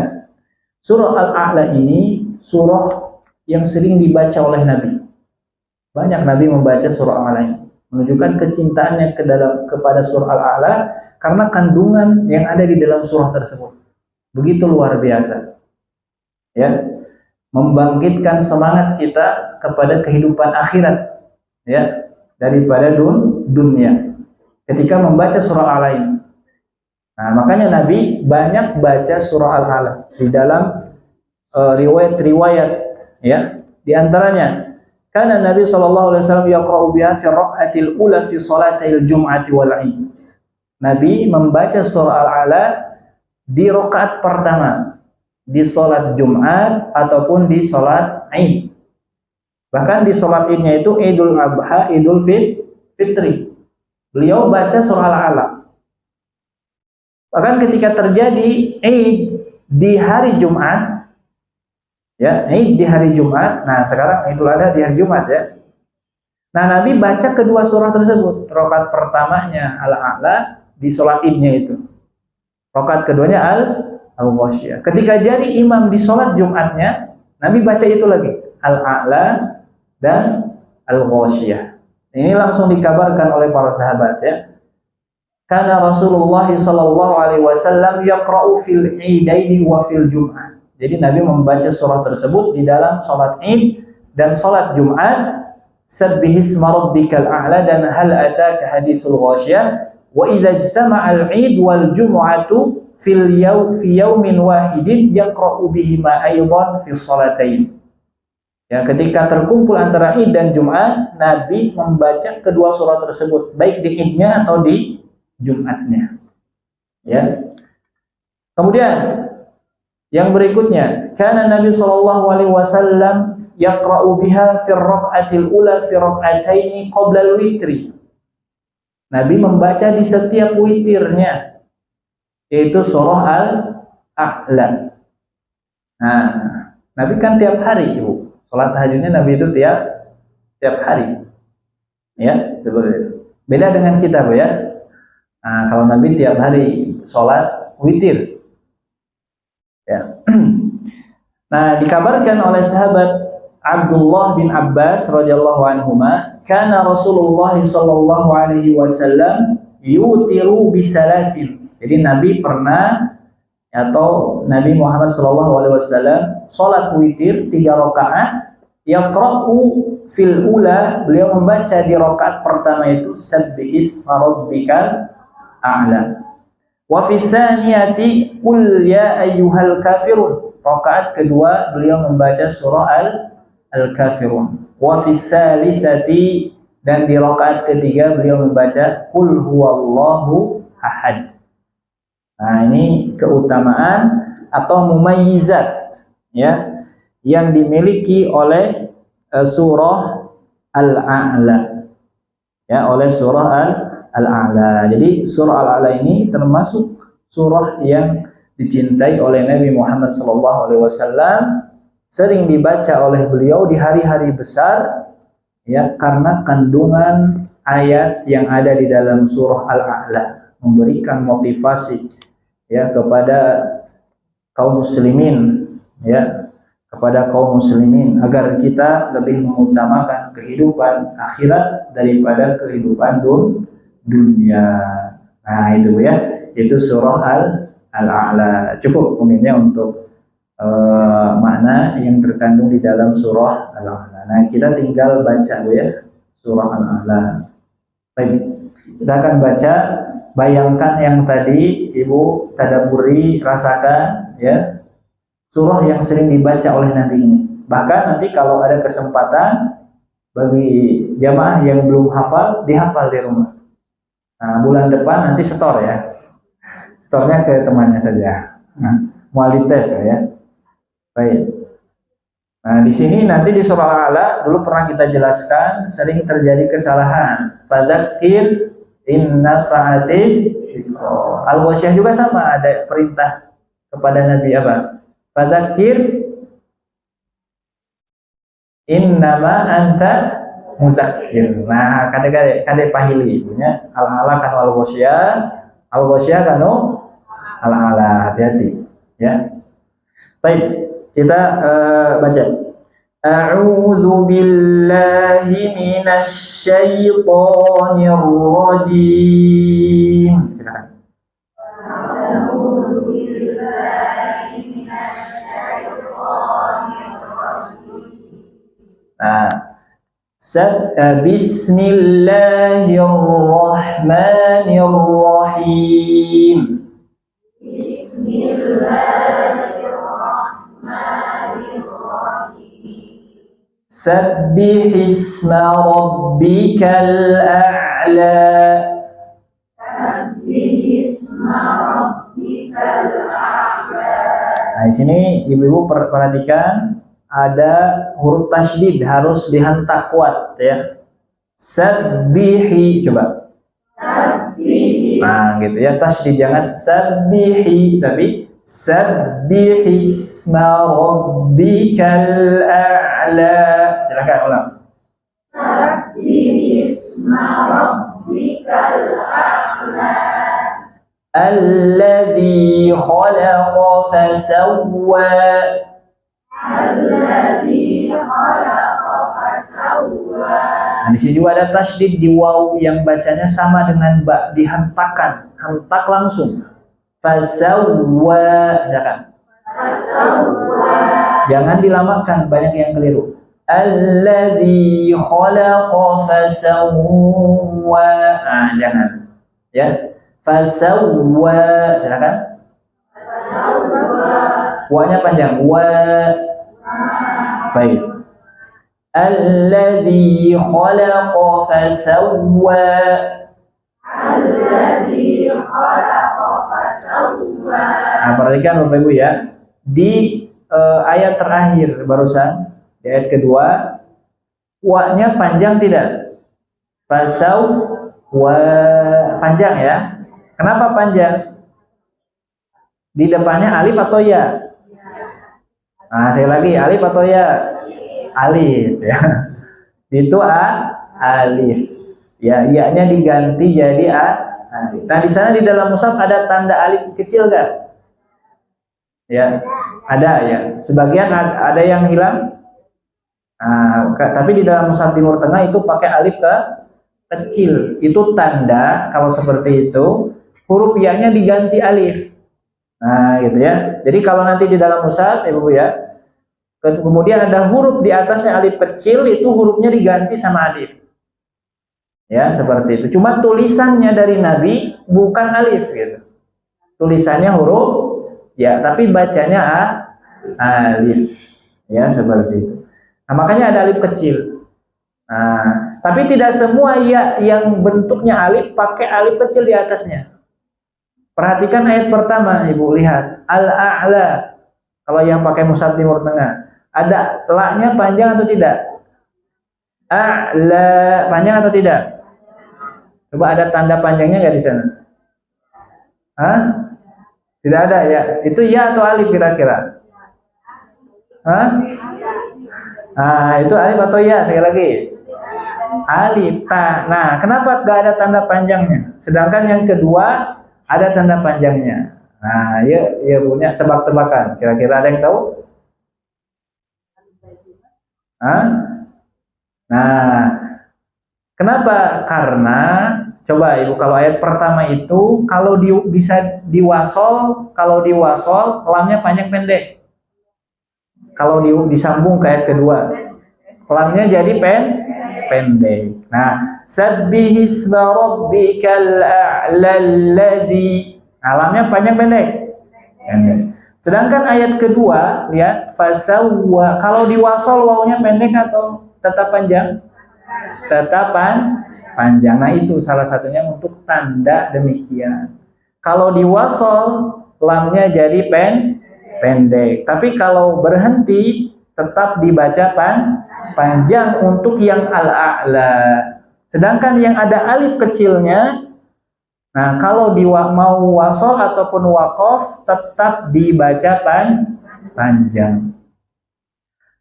surah Al-A'la ini surah yang sering dibaca oleh Nabi. Banyak Nabi membaca surah Al-A'la ini, menunjukkan kecintaannya kepada surah Al-A'la karena kandungan yang ada di dalam surah tersebut begitu luar biasa. Ya, membangkitkan semangat kita kepada kehidupan akhirat ya daripada dunia ketika membaca surah Al-A'la ini. Nah, makanya Nabi banyak baca surah Al-A'la di dalam riwayat-riwayat ya. Di antaranya karena Nabi SAW yaqra'u biha fi rak'atil ula fi salatil jum'ati wal 'id. Nabi membaca surah Al-A'la di rakaat pertama di salat Jumat ataupun di salat Id. Bahkan di salat Idnya itu Idul Adha, Idul Fitri. Beliau baca surah Al-A'la. Bahkan ketika terjadi Id di hari Jumat, ya, Id di hari Jumat. Nah, sekarang Idul Adha di hari Jumat ya. Nah, Nabi baca kedua surah tersebut. Rakaat pertamanya Al-A'la di salat Idnya itu. Rakaat keduanya Al-Ghasyiyah. Ketika jadi imam di sholat Jumatnya, Nabi baca itu lagi, Al-A'la dan Al-Ghasyiyah. Ini langsung dikabarkan oleh para sahabat ya. Karena Rasulullah sallallahu alaihi wasallam yaqra'u fil idaini wa fil jum'ah. Jadi Nabi membaca surah tersebut di dalam sholat Id dan sholat Jumat. Sabbihisma rabbikal a'la dan hal ataka hadisul ghasyiyah. Wa idza ijtama'al 'id wal jum'atu fi yaumin wahidin yaqra'u bihima aidan fi shalatain. Ya, ketika terkumpul antara Id dan Jumat, Nabi membaca kedua surah tersebut, baik di Idnya atau di Jumatnya. Ya. Kemudian yang berikutnya, karena Nabi sallallahu alaihi wasallam yaqra'u biha fi rak'atil ula fi rak'ataini qabla al-witri. Nabi membaca di setiap witirnya yaitu surah Al-A'la. Nah, Nabi kan tiap hari, Ibu. Salat tahajudnya Nabi itu tiap hari. Ya, seperti itu. Beda dengan kita, Bu ya. Nah, kalau Nabi tiap hari salat witir. Ya. Nah, dikabarkan oleh sahabat Abdullah bin Abbas radhiyallahu anhuma, kana Rasulullah sallallahu alaihi wasallam yutiru bisalasin. Jadi Nabi pernah atau Nabi Muhammad sallallahu alaihi wasallam salat witir 3 rakaat, yaqra'u fil ula, beliau membaca di rakaat pertama itu sabbihisma rabbikal a'la. Wa fi tsaniyati qul ya ayyuhal kafirun. Rakaat kedua beliau membaca surah Al-Kafirun. Wa fi tsalisati, dan di rakaat ketiga beliau membaca qul huwallahu ahad. Nah, ini keutamaan atau mumayyizat ya yang dimiliki oleh surah Al-A'la. Ya, oleh surah Al-A'la. Jadi surah Al-A'la ini termasuk surah yang dicintai oleh Nabi Muhammad SAW, sering dibaca oleh beliau di hari-hari besar ya, karena kandungan ayat yang ada di dalam surah Al-A'la memberikan motivasi ya kepada kaum muslimin ya, kepada kaum muslimin agar kita lebih mengutamakan kehidupan akhirat daripada kehidupan dunia. Nah, itu ya, itu surah Al-A'la. Cukup mungkinnya untuk makna yang terkandung di dalam surah Al-A'la. Nah, kita tinggal baca ya surah Al-A'la. Baik, kita akan baca. Bayangkan yang tadi Ibu tadaburi, rasakan ya, surah yang sering dibaca oleh Nabi ini. Bahkan nanti kalau ada kesempatan bagi jamaah yang belum hafal, dihafal di rumah. Nah, bulan depan nanti setor ya. Setornya ke temannya saja. Nah, mualif tes ya. Baik. Nah, di sini nanti di surah Al-A'la dulu pernah kita jelaskan sering terjadi kesalahan. Fadzakir inna fa'ati Al-Ghasyiyah juga sama, ada perintah kepada Nabi apa? Fadzakir innama anta mudzakir. Nah, kade pahili ibunya Al-A'la kan Al-Ghasyiyah kan Al-A'la, hati-hati ya. Baik, kita baca. A'udzu billahi minasy syaithanir rajim. Silakan. A'udzu billahi minasy syaithanir rajim. Nah, bismillahirrahmanirrahim. Sabbihisma rabbikal a'la. Sabbihisma rabbikal a'la. Nah, di sini ibu-ibu perhatikan ada huruf tasydid harus dihentak kuat ya. Sabbihi, coba. Sabbihi. Nah, gitu ya, tasydid, jangan sabbihi tapi sabbihisma rabbikal a'la. Silakan ulang. Sabbihisma rabbikal a'la. Alladzi khalaqa fasawwa. Alladzi khalaqa fasawwa. Nah, di sini juga ada tasydid di waw yang bacanya sama dengan ba, dihentakkan, hentak langsung. Fasawwa, silakan. Fasawwa. Jangan dilamakan, banyak yang keliru. Alladzi khalaqa fasawwa. Nah, jangan. Ya. Fasawwa, silakan. Fasawwa. Wa-nya panjang. Wa. Baik. Alladzi khalaqa fasawwa. Alladzi khalaqa fasawwa. Nah, perhatikan Bapak Ibu ya. Di ayat terakhir barusan, di ayat kedua, wa-nya panjang tidak? Fasawwa, panjang ya. Kenapa panjang? Di depannya alif atau ya? Nah, saya lagi alif atau ya? Alif ya. Itu alif. Ya, iya-nya diganti jadi alif. Nah, di sana di dalam mushaf ada tanda alif kecil enggak? Ya, ada ya. Sebagian ada yang hilang. Nah, tapi di dalam mushaf Timur Tengah itu pakai alif kecil. Itu tanda kalau seperti itu huruf ya-nya diganti alif. Nah, gitu ya. Jadi kalau nanti di dalam mushaf, Ibu ya, kemudian ada huruf di atasnya alif kecil, itu hurufnya diganti sama alif. Ya, seperti itu. Cuma tulisannya dari Nabi bukan alif gitu. Tulisannya huruf ya, tapi bacanya alif. Ya, seperti itu. Nah, makanya ada alif kecil. Nah, tapi tidak semua ya yang bentuknya alif pakai alif kecil di atasnya. Perhatikan ayat pertama, Ibu lihat. Al-a'la. Kalau yang pakai mushaf Timur Tengah. Ada la-nya panjang atau tidak? A'la. Panjang atau tidak? Coba ada tanda panjangnya nggak di sana? Hah? Tidak ada ya. Itu ya atau alif kira-kira? Hah? Nah, itu alif atau ya? Sekali lagi. Alif. Nah, kenapa nggak ada tanda panjangnya? Sedangkan yang kedua ada tanda panjangnya. Nah, ya punya tebak-tebakan. Kira-kira ada yang tahu? Hah? Nah, kenapa? Karena coba Ibu, kalau ayat pertama itu kalau bisa diwasol, kalau diwasol lamnya panjang pendek. Kalau disambung ke ayat kedua, lamnya jadi pendek. Nah, sabbihisma rabbikal a'la alladzi. Nah, lamnya panjang pendek. Sedangkan ayat kedua, lihat, fasawwa. Kalau diwasol wawunya pendek atau tetap panjang? Tetap panjang. Nah, itu salah satunya untuk tanda demikian. Kalau diwasol lamnya jadi pendek. Tapi kalau berhenti tetap dibaca panjang untuk yang al-a'la. Sedangkan yang ada alif kecilnya, nah kalau mau wasol ataupun waqaf tetap dibaca panjang.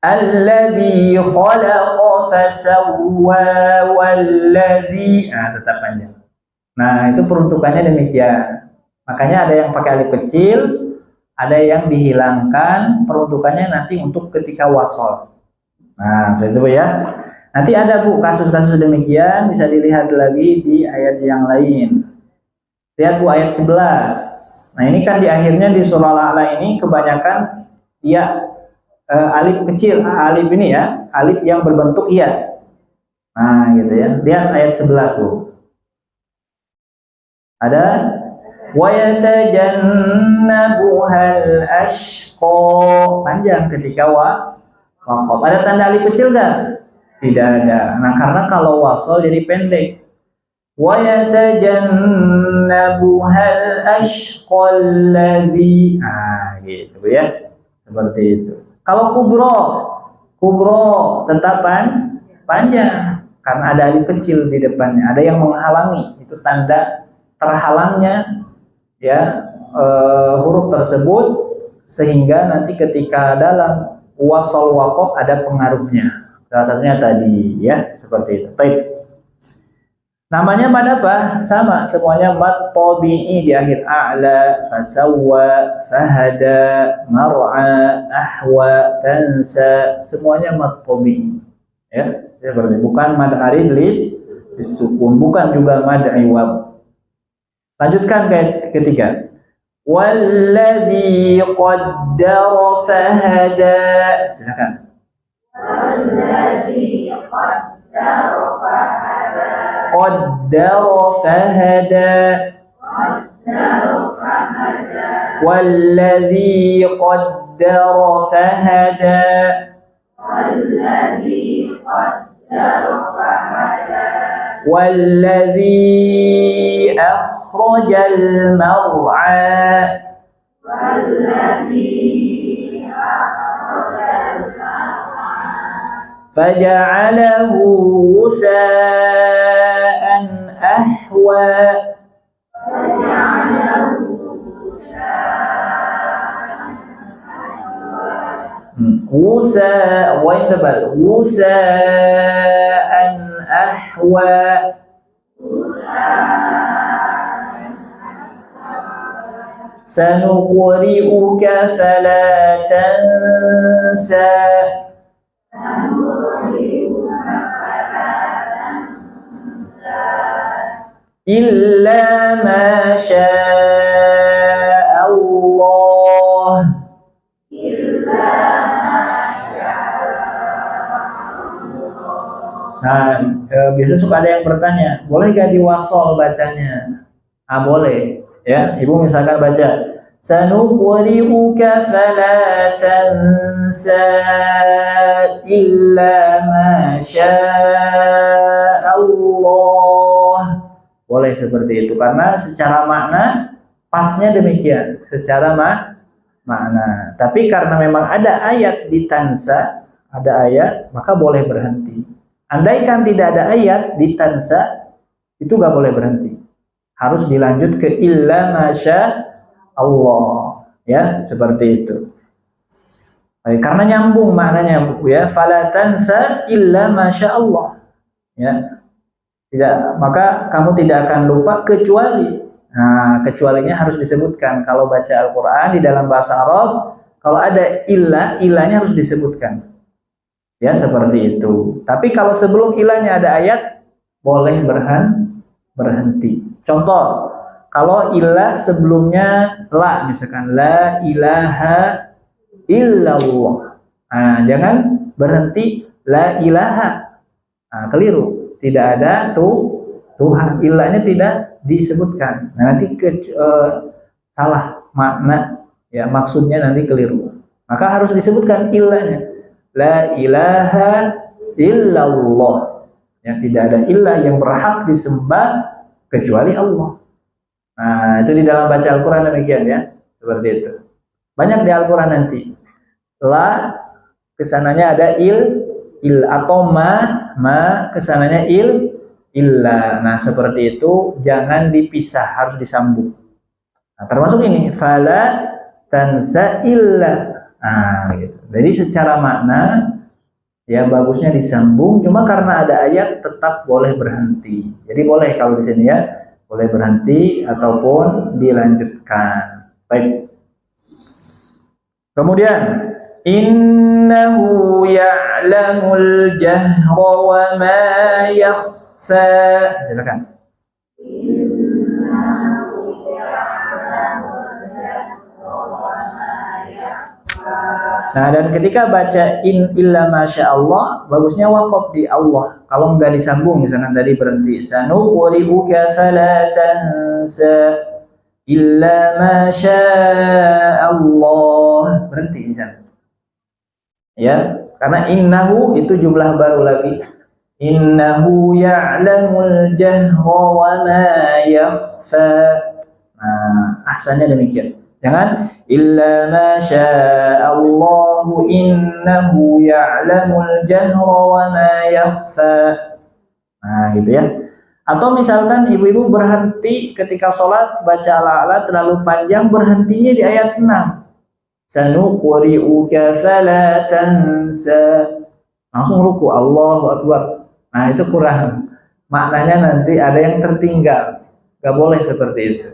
Alladzi khalaqa fasawwa walladzi, nah tetap panjang. Nah, itu peruntukannya demikian. Makanya ada yang pakai alif kecil, ada yang dihilangkan, peruntukannya nanti untuk ketika wasol. Nah, seperti itu ya. Nanti ada Bu kasus-kasus demikian, bisa dilihat lagi di ayat yang lain. Lihat Bu ayat 11. Nah, ini kan di akhirnya di surah Al-A'la ini kebanyakan ya alif kecil, alif ini ya, alif yang berbentuk ya. Nah, gitu ya. Lihat ayat 11 Bu. Ada wa yatajannabuhal ashqa, panjang ketika waqaf. Ada tanda alif kecil enggak? Tidak ada. Nah, karena kalau wasol jadi pendek. Wa yatajannabuhal ashqa alladzi. Nah, gitu ya. Seperti itu. Kalau kubro tetap panjang karena ada alif kecil di depannya. Ada yang menghalangi. Itu tanda terhalangnya ya huruf tersebut, sehingga nanti ketika dalam wasol waqaf ada pengaruhnya. Salah satunya tadi ya, seperti itu. Baik. Namanya mad apa? Sama, semuanya mad tabi'i di akhir. A'la, fasawwa, fahada, mar'a, ahwa, tansa, semuanya mad tabi'i. Ya, seperti bukan mad arid disukun, bukan juga mad iwab. Lanjutkan ke ketiga. Walladzi qaddara fahada. Silakan. Walladzi qaddara fahada. Qaddara fahada. Walladzi qaddara fahada. Walladzi qaddara fahada. Walladzi akhrajal mar'a. Walladzi akhrajal mar'a. Faja'alahu wusa'an ahwa. Faja'alahu wusa'an wusa, wa yang tebal, wusa'an ahwa. Sanuqri'uka fala tansa. Illa ma syaa Allah. Nah, biasa suka ada yang bertanya, boleh gak diwasol bacanya? Ah, boleh. Ya, ibu misalkan baca, sanuqri'uka fala tansa illa ma syaa Allah. Boleh seperti itu karena secara makna pasnya demikian, secara makna. Tapi karena memang ada ayat di tansa, ada ayat, maka boleh berhenti. Andaikan tidak ada ayat di tansa, itu gak boleh berhenti. Harus dilanjut ke illa masya Allah, ya, seperti itu. Karena nyambung maknanya, ya, fala tansa illa masya Allah, ya. Tidak, maka kamu tidak akan lupa kecuali. Nah, kecualinya harus disebutkan. Kalau baca Al-Qur'an di dalam bahasa Arab, kalau ada ilahnya harus disebutkan. Ya, seperti itu. Tapi kalau sebelum ilahnya ada ayat, boleh berhenti. Contoh, kalau ilah sebelumnya la, misalkan la ilaha illallah. Nah, jangan berhenti la ilaha. Nah, keliru. Tidak ada Tuhan. Ilahnya tidak disebutkan. Nah, nanti salah makna, ya, maksudnya nanti keliru. Maka harus disebutkan ilahnya. La ilaha illallah. Yang tidak ada ilah yang berhak disembah kecuali Allah. Nah, itu di dalam baca Al-Quran demikian, ya, seperti itu. Banyak di Al-Quran nanti. La kesananya ada il atau ma kesananya illa. Nah, seperti itu, jangan dipisah, harus disambung. Nah, termasuk ini fala tansa illa. Nah, gitu. Jadi secara makna, ya, bagusnya disambung, cuma karena ada ayat tetap boleh berhenti. Jadi boleh kalau di sini, ya, boleh berhenti ataupun dilanjutkan. Baik. Kemudian innahu ya'lamul jahra wa ma yakhfa. Silakan. Nah, dan ketika baca in illa masya Allah, bagusnya waqaf di Allah. Kalau nggak disambung, misalkan tadi berhenti. Sanuqri'uka fala tansa illa masya Allah. Berhenti misalkan. Ya, karena innahu itu jumlah baru lagi. Innahu ya'lamul jahra wa ma yakhfa. Nah, ahsannya demikian. Jangan illa ma sya'allahu innahu ya'lamul jahra wa ma yakhfa. Nah, gitu, ya. Atau misalkan ibu-ibu berhenti ketika sholat baca ala-ala terlalu panjang, berhentinya di ayat 6. Sanuqri'uka fala tansa. Langsung ruku, Allahu Akbar. Nah, itu kurang. Maknanya nanti ada yang tertinggal. Gak boleh seperti itu.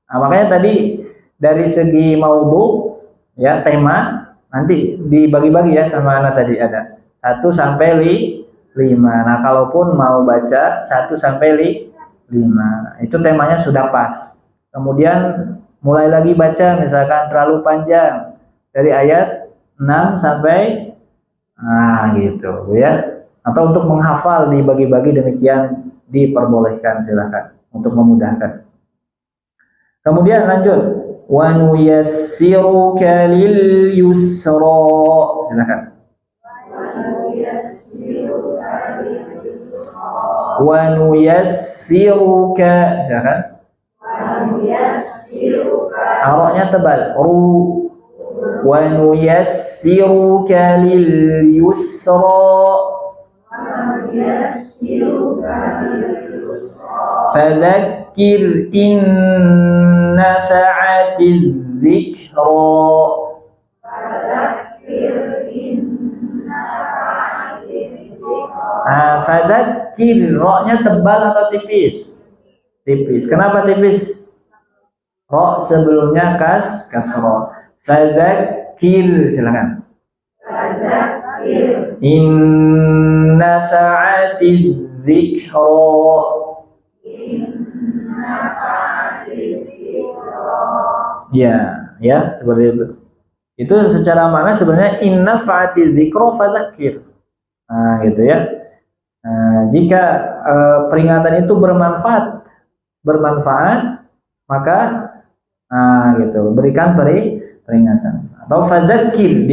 Nah, makanya tadi dari segi maudhu, ya, tema, nanti dibagi-bagi, ya, sama anak tadi ada 1 sampai 5. Nah, kalaupun mau baca 1 sampai 5, itu temanya sudah pas. Kemudian mulai lagi baca, misalkan terlalu panjang, dari ayat 6 sampai, nah, gitu, ya. Atau untuk menghafal dibagi-bagi demikian diperbolehkan, silakan untuk memudahkan. Kemudian lanjut. Wa nuyassiruka lil yusra. Silakan. Wa nuyassiruka. Silakan. Aroknya tebal. Ru. Wa nuyassiruka lil yusra. Fadzakir in nafa'atiz dzikra. Fadzakir, ro-nya tebal atau tipis? Tipis. Kenapa tipis? Ro sebelumnya kasroh. Fadzakir, silakan. Fadzakir. Inna sa'atid dzikra. Inna sa'atid dzikra. Ya, seperti itu. Itu secara mana sebenarnya inna fa'atid dzikra fadzakir. Nah, gitu ya. Nah, jika peringatan itu bermanfaat, maka gitu, berikan peringatan. Atau fadzakir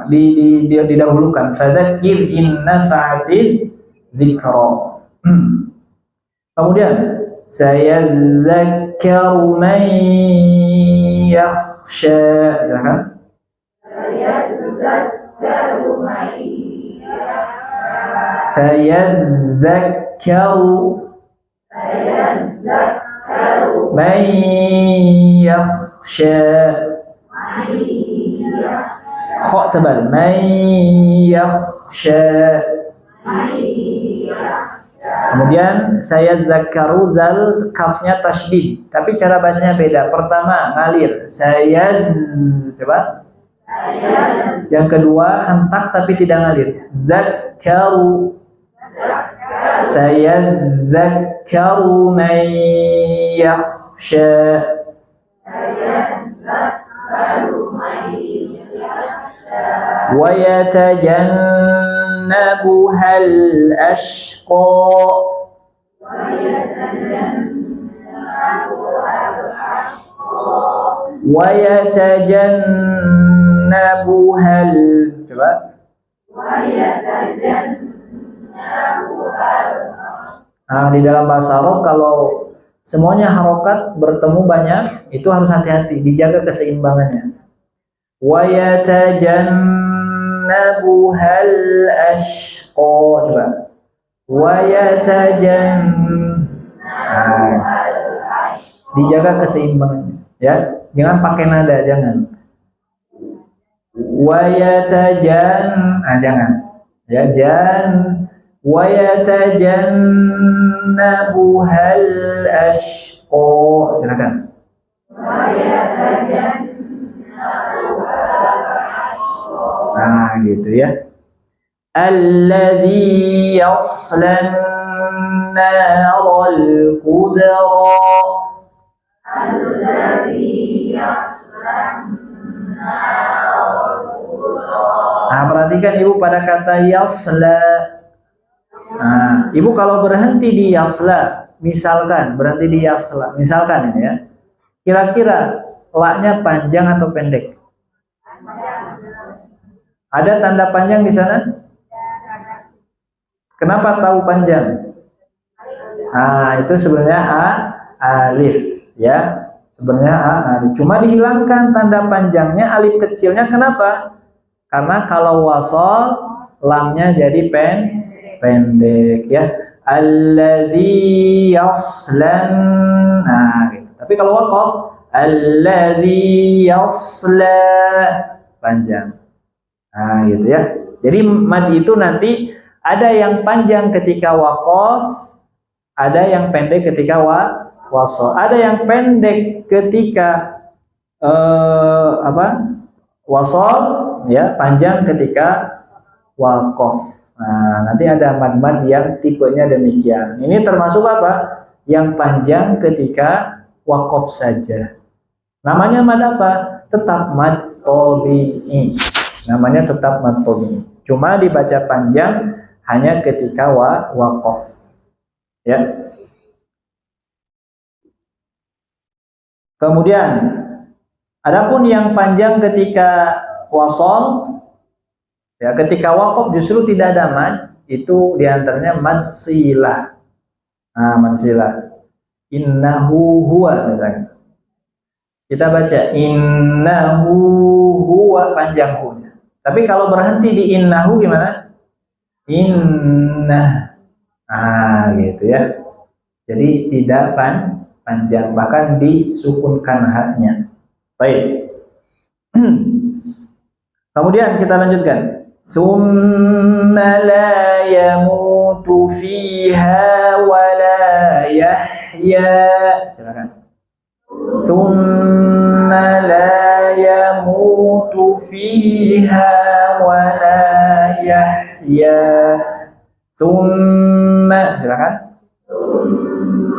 didahulukan, fadzakir inna sa'atid dzikra. Kemudian sayadzakkaru man yakhsha, silakan. Sayadzakkaru man yakhsha. Sayadzakkaru man yakhsha. Kha tebal, man yakhsha. Kemudian sayadzakkaru, zal kafnya tasydid, tapi cara bacanya beda. Pertama ngalir, coba. Yang kedua hentak tapi tidak ngalir, dzakkaru. Sayadzakkaru man yakhsha. Wa yatajannabuhal ashqa. Wa yatajannabuhal, coba. Di dalam bahasa Arab kalau semuanya harokat bertemu banyak, itu harus hati-hati, dijaga keseimbangannya. Wa yatajannabuhal ashqa, coba. Wa dijaga keseimbangannya, ya. Jangan pakai nada, jangan. Wa jangan. Ya, wa yatajannabuhal ashqa, silakan. Wa yatajannabuhal ashqa. Gitu ya. Alladzi yaslan naral kubra. Alladzi yaslan naral kubra. Perhatikan Ibu pada kata yasla. Ibu kalau berhenti di yasla, misalkan berhenti di yasla, misalkan ini ya, kira-kira la-nya panjang atau pendek? Ada tanda panjang di sana? Kenapa tahu panjang? Itu sebenarnya alif, ya. Sebenarnya alif. Cuma dihilangkan tanda panjangnya, alif kecilnya. Kenapa? Karena kalau wasol, lamnya jadi pendek, ya. Alladzi yaslan. Gitu. Tapi kalau waqaf, alladzi yasla, panjang. Gitu ya. Jadi mad itu nanti ada yang panjang ketika waqaf, ada yang pendek ketika wasol. Ada yang pendek ketika wasol, ya, panjang ketika waqaf. Nanti ada mad-mad yang tipenya demikian. Ini termasuk apa? Yang panjang ketika waqaf saja. Namanya mad apa? Tetap mad tabi'i. Namanya tetap mad tabi'i. Cuma dibaca panjang hanya ketika waqaf. Ya. Kemudian adapun yang panjang ketika wasol, ya, ketika waqaf justru tidak ada mad, itu diantaranya mad silah. Mad silah. Innahu huwa, misalnya. Kita baca innahu huwa, panjang hu-nya. Tapi kalau berhenti di innahu gimana? Innah. Gitu ya. Jadi tidak panjang, bahkan disukunkan haknya. Baik. Kemudian kita lanjutkan. Thumma la yamutu fiha wa la yahya. Silakan. Thumma la yamutu fiha wa la yahya. Thumma, silakan.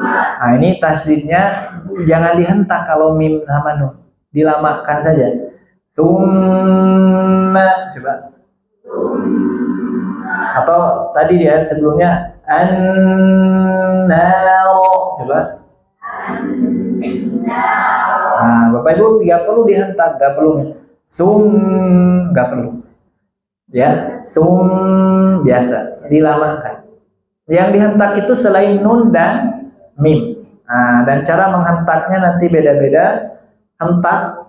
Nah, ini tasdidnya jangan dihentak kalau mim sama nun, dilamakan saja. Thumma, coba. Atau tadi di ayat sebelumnya an-naro, coba. Nah, Bapak Ibu tidak perlu dihentak, nggak perlu. Nggak perlu. Ya, biasa dilamakan. Yang dihentak itu selain nun dan mim. Nah, dan cara menghentaknya nanti beda-beda. Hentak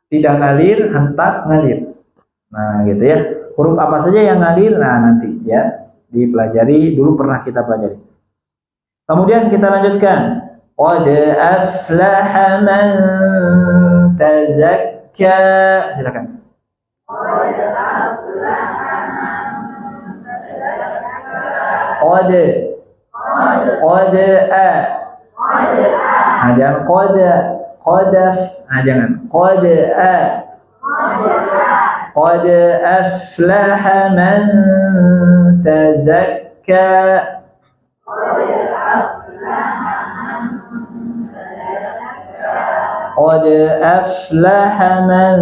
tidak ngalir, hentak ngalir. Nah, gitu ya. Huruf apa saja yang ngalir, nah nanti ya dipelajari, dulu pernah kita pelajari. Kemudian kita lanjutkan. Qad aflaha man tazakka. Silakan. Qad jangan qadaf, jangan qad aflaha man tazakka. Qad aflaha man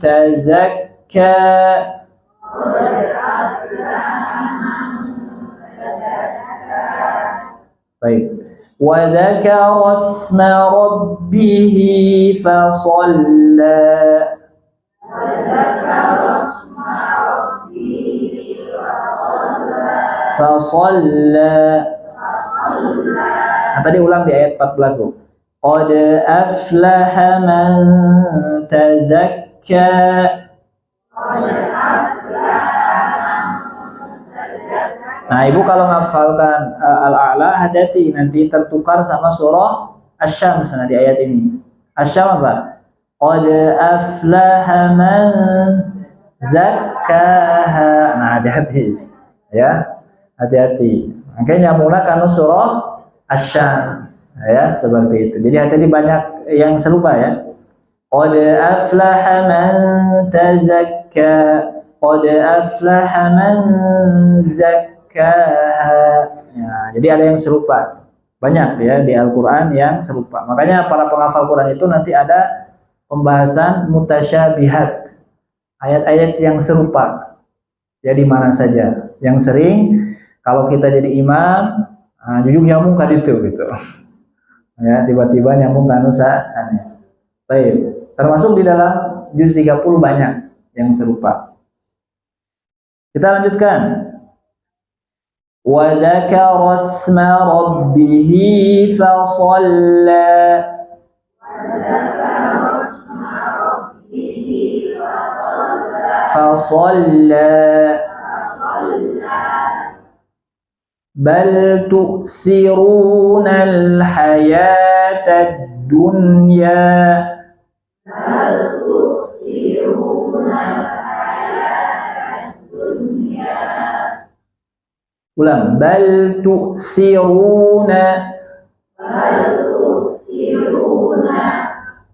tazakka. Baik. Wa dzakara asma rabbih fasalla. Fasalla. Nah, tadi ulang di ayat 14 Bu. Qad aflaha man tazakka. Nah, Ibu kalau ngafalkan Al-A'la hati-hati nanti tertukar sama surah Asy-Syams di ayat ini. Asy-Syams apa? Qad aflaha man zakkaha. Nah, hati-hati. Ya. Hati-hati. Makanya nyambunglah karena surah Asy-Syams. Ya, seperti itu. Jadi hati-hati banyak yang serupa ya. Qad aflaha man tazakka. Qad aflaha man zakkaha. Ya, jadi ada yang serupa. Banyak ya di Al-Qur'an yang serupa. Makanya para penghafal Quran itu nanti ada pembahasan mutasyabihat. Ayat-ayat yang serupa. Ya di mana saja. Yang sering kalau kita jadi imam, jujur nyambung kan itu gitu. Ya, tiba-tiba nyambung kan sanes. Baik. Termasuk di dalam juz 30 banyak yang serupa. Kita lanjutkan. Wa dzakara asma rabbih fasalla. Fasalla. Bal tu'siruna al-hayata ad-dunya. Ulang. Bal tu'siruna.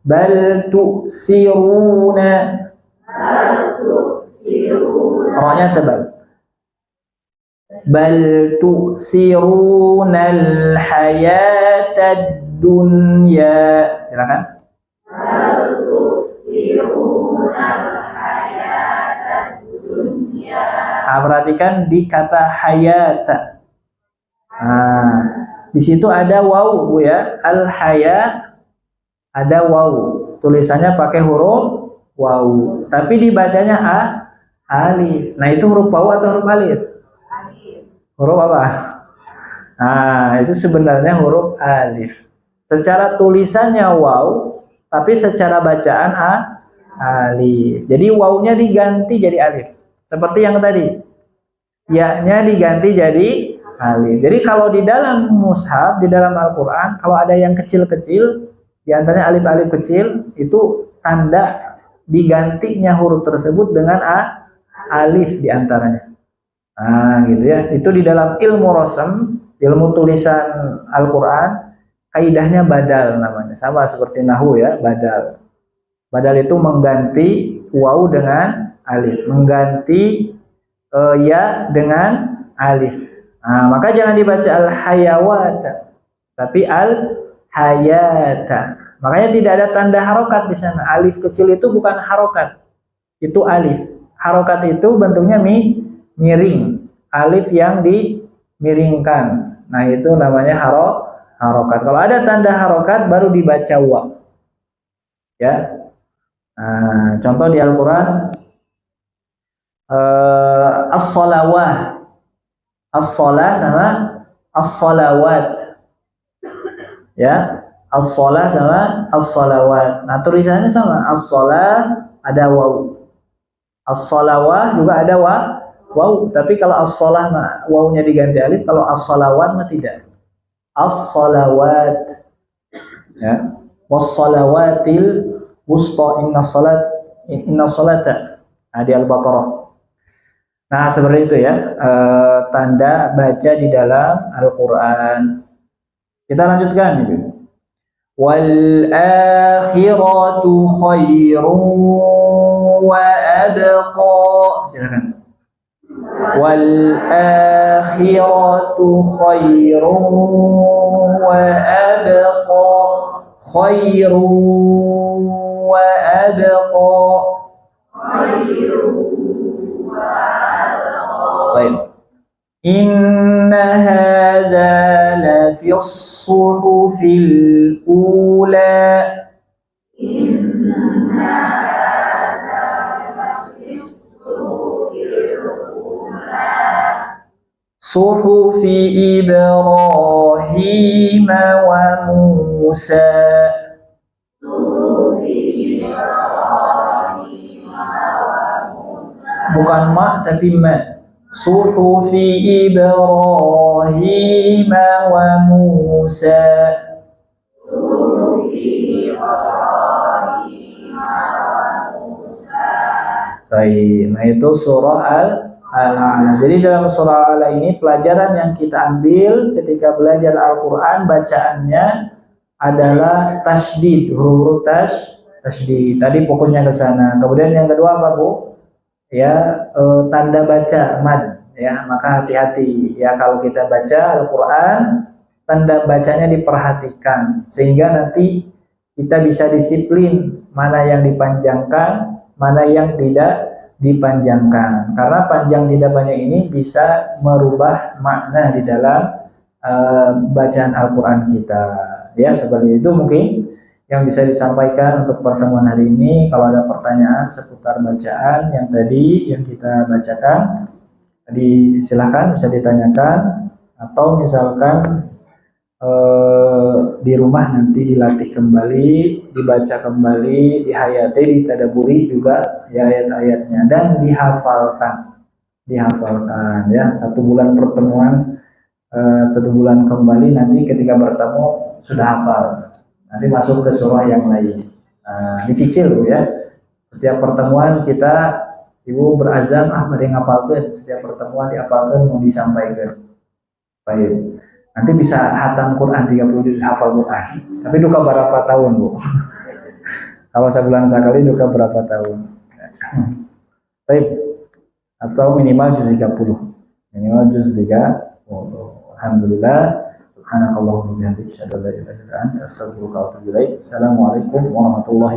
Bal tu'siruna. Ra'nya tebal. Bal tu'siruna al-hayata ad-dunya. Silakan. Bal tu'siruna al-hayata ad-dunya. Perhatikan di kata hayata. Di situ ada waw Bu ya. Al-haya ada waw. Tulisannya pakai huruf waw. Tapi dibacanya alif. Nah, itu huruf waw atau huruf alif? Huruf apa? Nah, itu sebenarnya huruf alif. Secara tulisannya waw, tapi secara bacaan alif. Jadi wawnya diganti jadi alif. Seperti yang tadi. Ya-nya diganti jadi alif. Jadi kalau di dalam mushaf, di dalam Al-Qur'an, kalau ada yang kecil-kecil, di antaranya alif-alif kecil, itu tanda digantinya huruf tersebut dengan alif di antaranya. Nah, gitu ya. Itu di dalam ilmu rosem, ilmu tulisan Al-Qur'an, kaidahnya badal namanya. Sama seperti nahwu ya, badal. Badal itu mengganti waw dengan alif, mengganti ya dengan alif. Nah, maka jangan dibaca al-hayawata, tapi al-hayata. Makanya tidak ada tanda harokat di sana. Alif kecil itu bukan harokat, itu alif. Harokat itu bentuknya miring. Alif yang dimiringkan. Nah, itu namanya harokat. Kalau ada tanda harokat baru dibaca wa. Ya. Nah, contoh di Al-Qur'an as-salawah. As-salah sama as-salawat. Ya. As-salah sama as-salawat. Nah, tulisannya sama. As-salah ada waw. As-salawah juga ada waw. Tapi kalau as-salah wawnya diganti alif, kalau as-salawat mah tidak. As-salawat. Ya. Was-salawatil wusta inna salata. Nah, di Al-Baqarah. Nah, seperti itu ya. Tanda baca di dalam Al-Qur'an. Kita lanjutkan Ibu. Wal akhiratu khairun wa abqa. Silakan. Wal akhiratu khairun wa abqa. Khairun wa abqa. Baik. Inna hadza la fi as-suhufil ula. Suhufi Ibrahim wa Musa. Bukan ma tapi ma. Suhufi Ibrahim wa Musa. Baik, nah itu surah Al-A'la. Jadi dalam surah Al-A'la ini pelajaran yang kita ambil ketika belajar Al-Quran, bacaannya adalah tasydid, huruf tasydid. Tadi pokoknya ke sana. Kemudian yang kedua apa Bu? Ya, tanda baca mad. Ya, maka hati-hati ya kalau kita baca Al-Quran, tanda bacanya diperhatikan sehingga nanti kita bisa disiplin mana yang dipanjangkan, mana yang tidak dipanjangkan. Karena panjang tidak banyak ini bisa merubah makna di dalam bacaan Al-Quran kita. Ya, seperti itu mungkin yang bisa disampaikan untuk pertemuan hari ini. Kalau ada pertanyaan seputar bacaan yang tadi yang kita bacakan, silahkan bisa ditanyakan, atau misalkan di rumah nanti dilatih kembali, dibaca kembali, dihayati, ditadaburi juga ya ayat-ayatnya, dan dihafalkan ya. 1 bulan pertemuan, 1 bulan kembali, nanti ketika bertemu sudah hafal, nanti masuk ke surah yang lain. Dicicil Bu ya. Setiap pertemuan kita Ibu berazam mari ngapalkeun, setiap pertemuan dihafalkeun, mau disampaikan. Baik. Nanti bisa hatam Quran 30 juz, hafal Quran. Tapi duka berapa tahun Bu? Kalau sebulan sekali duka berapa tahun? Baik. Atau minimal juz 30. Minimal juz 30. Alhamdulillah. Subhanakallahumma wa bihamdika asyhadu an la ilaha illa anta astaghfiruka wa atubu ilaik. Assalamualaikum warahmatullahi wabarakatuh.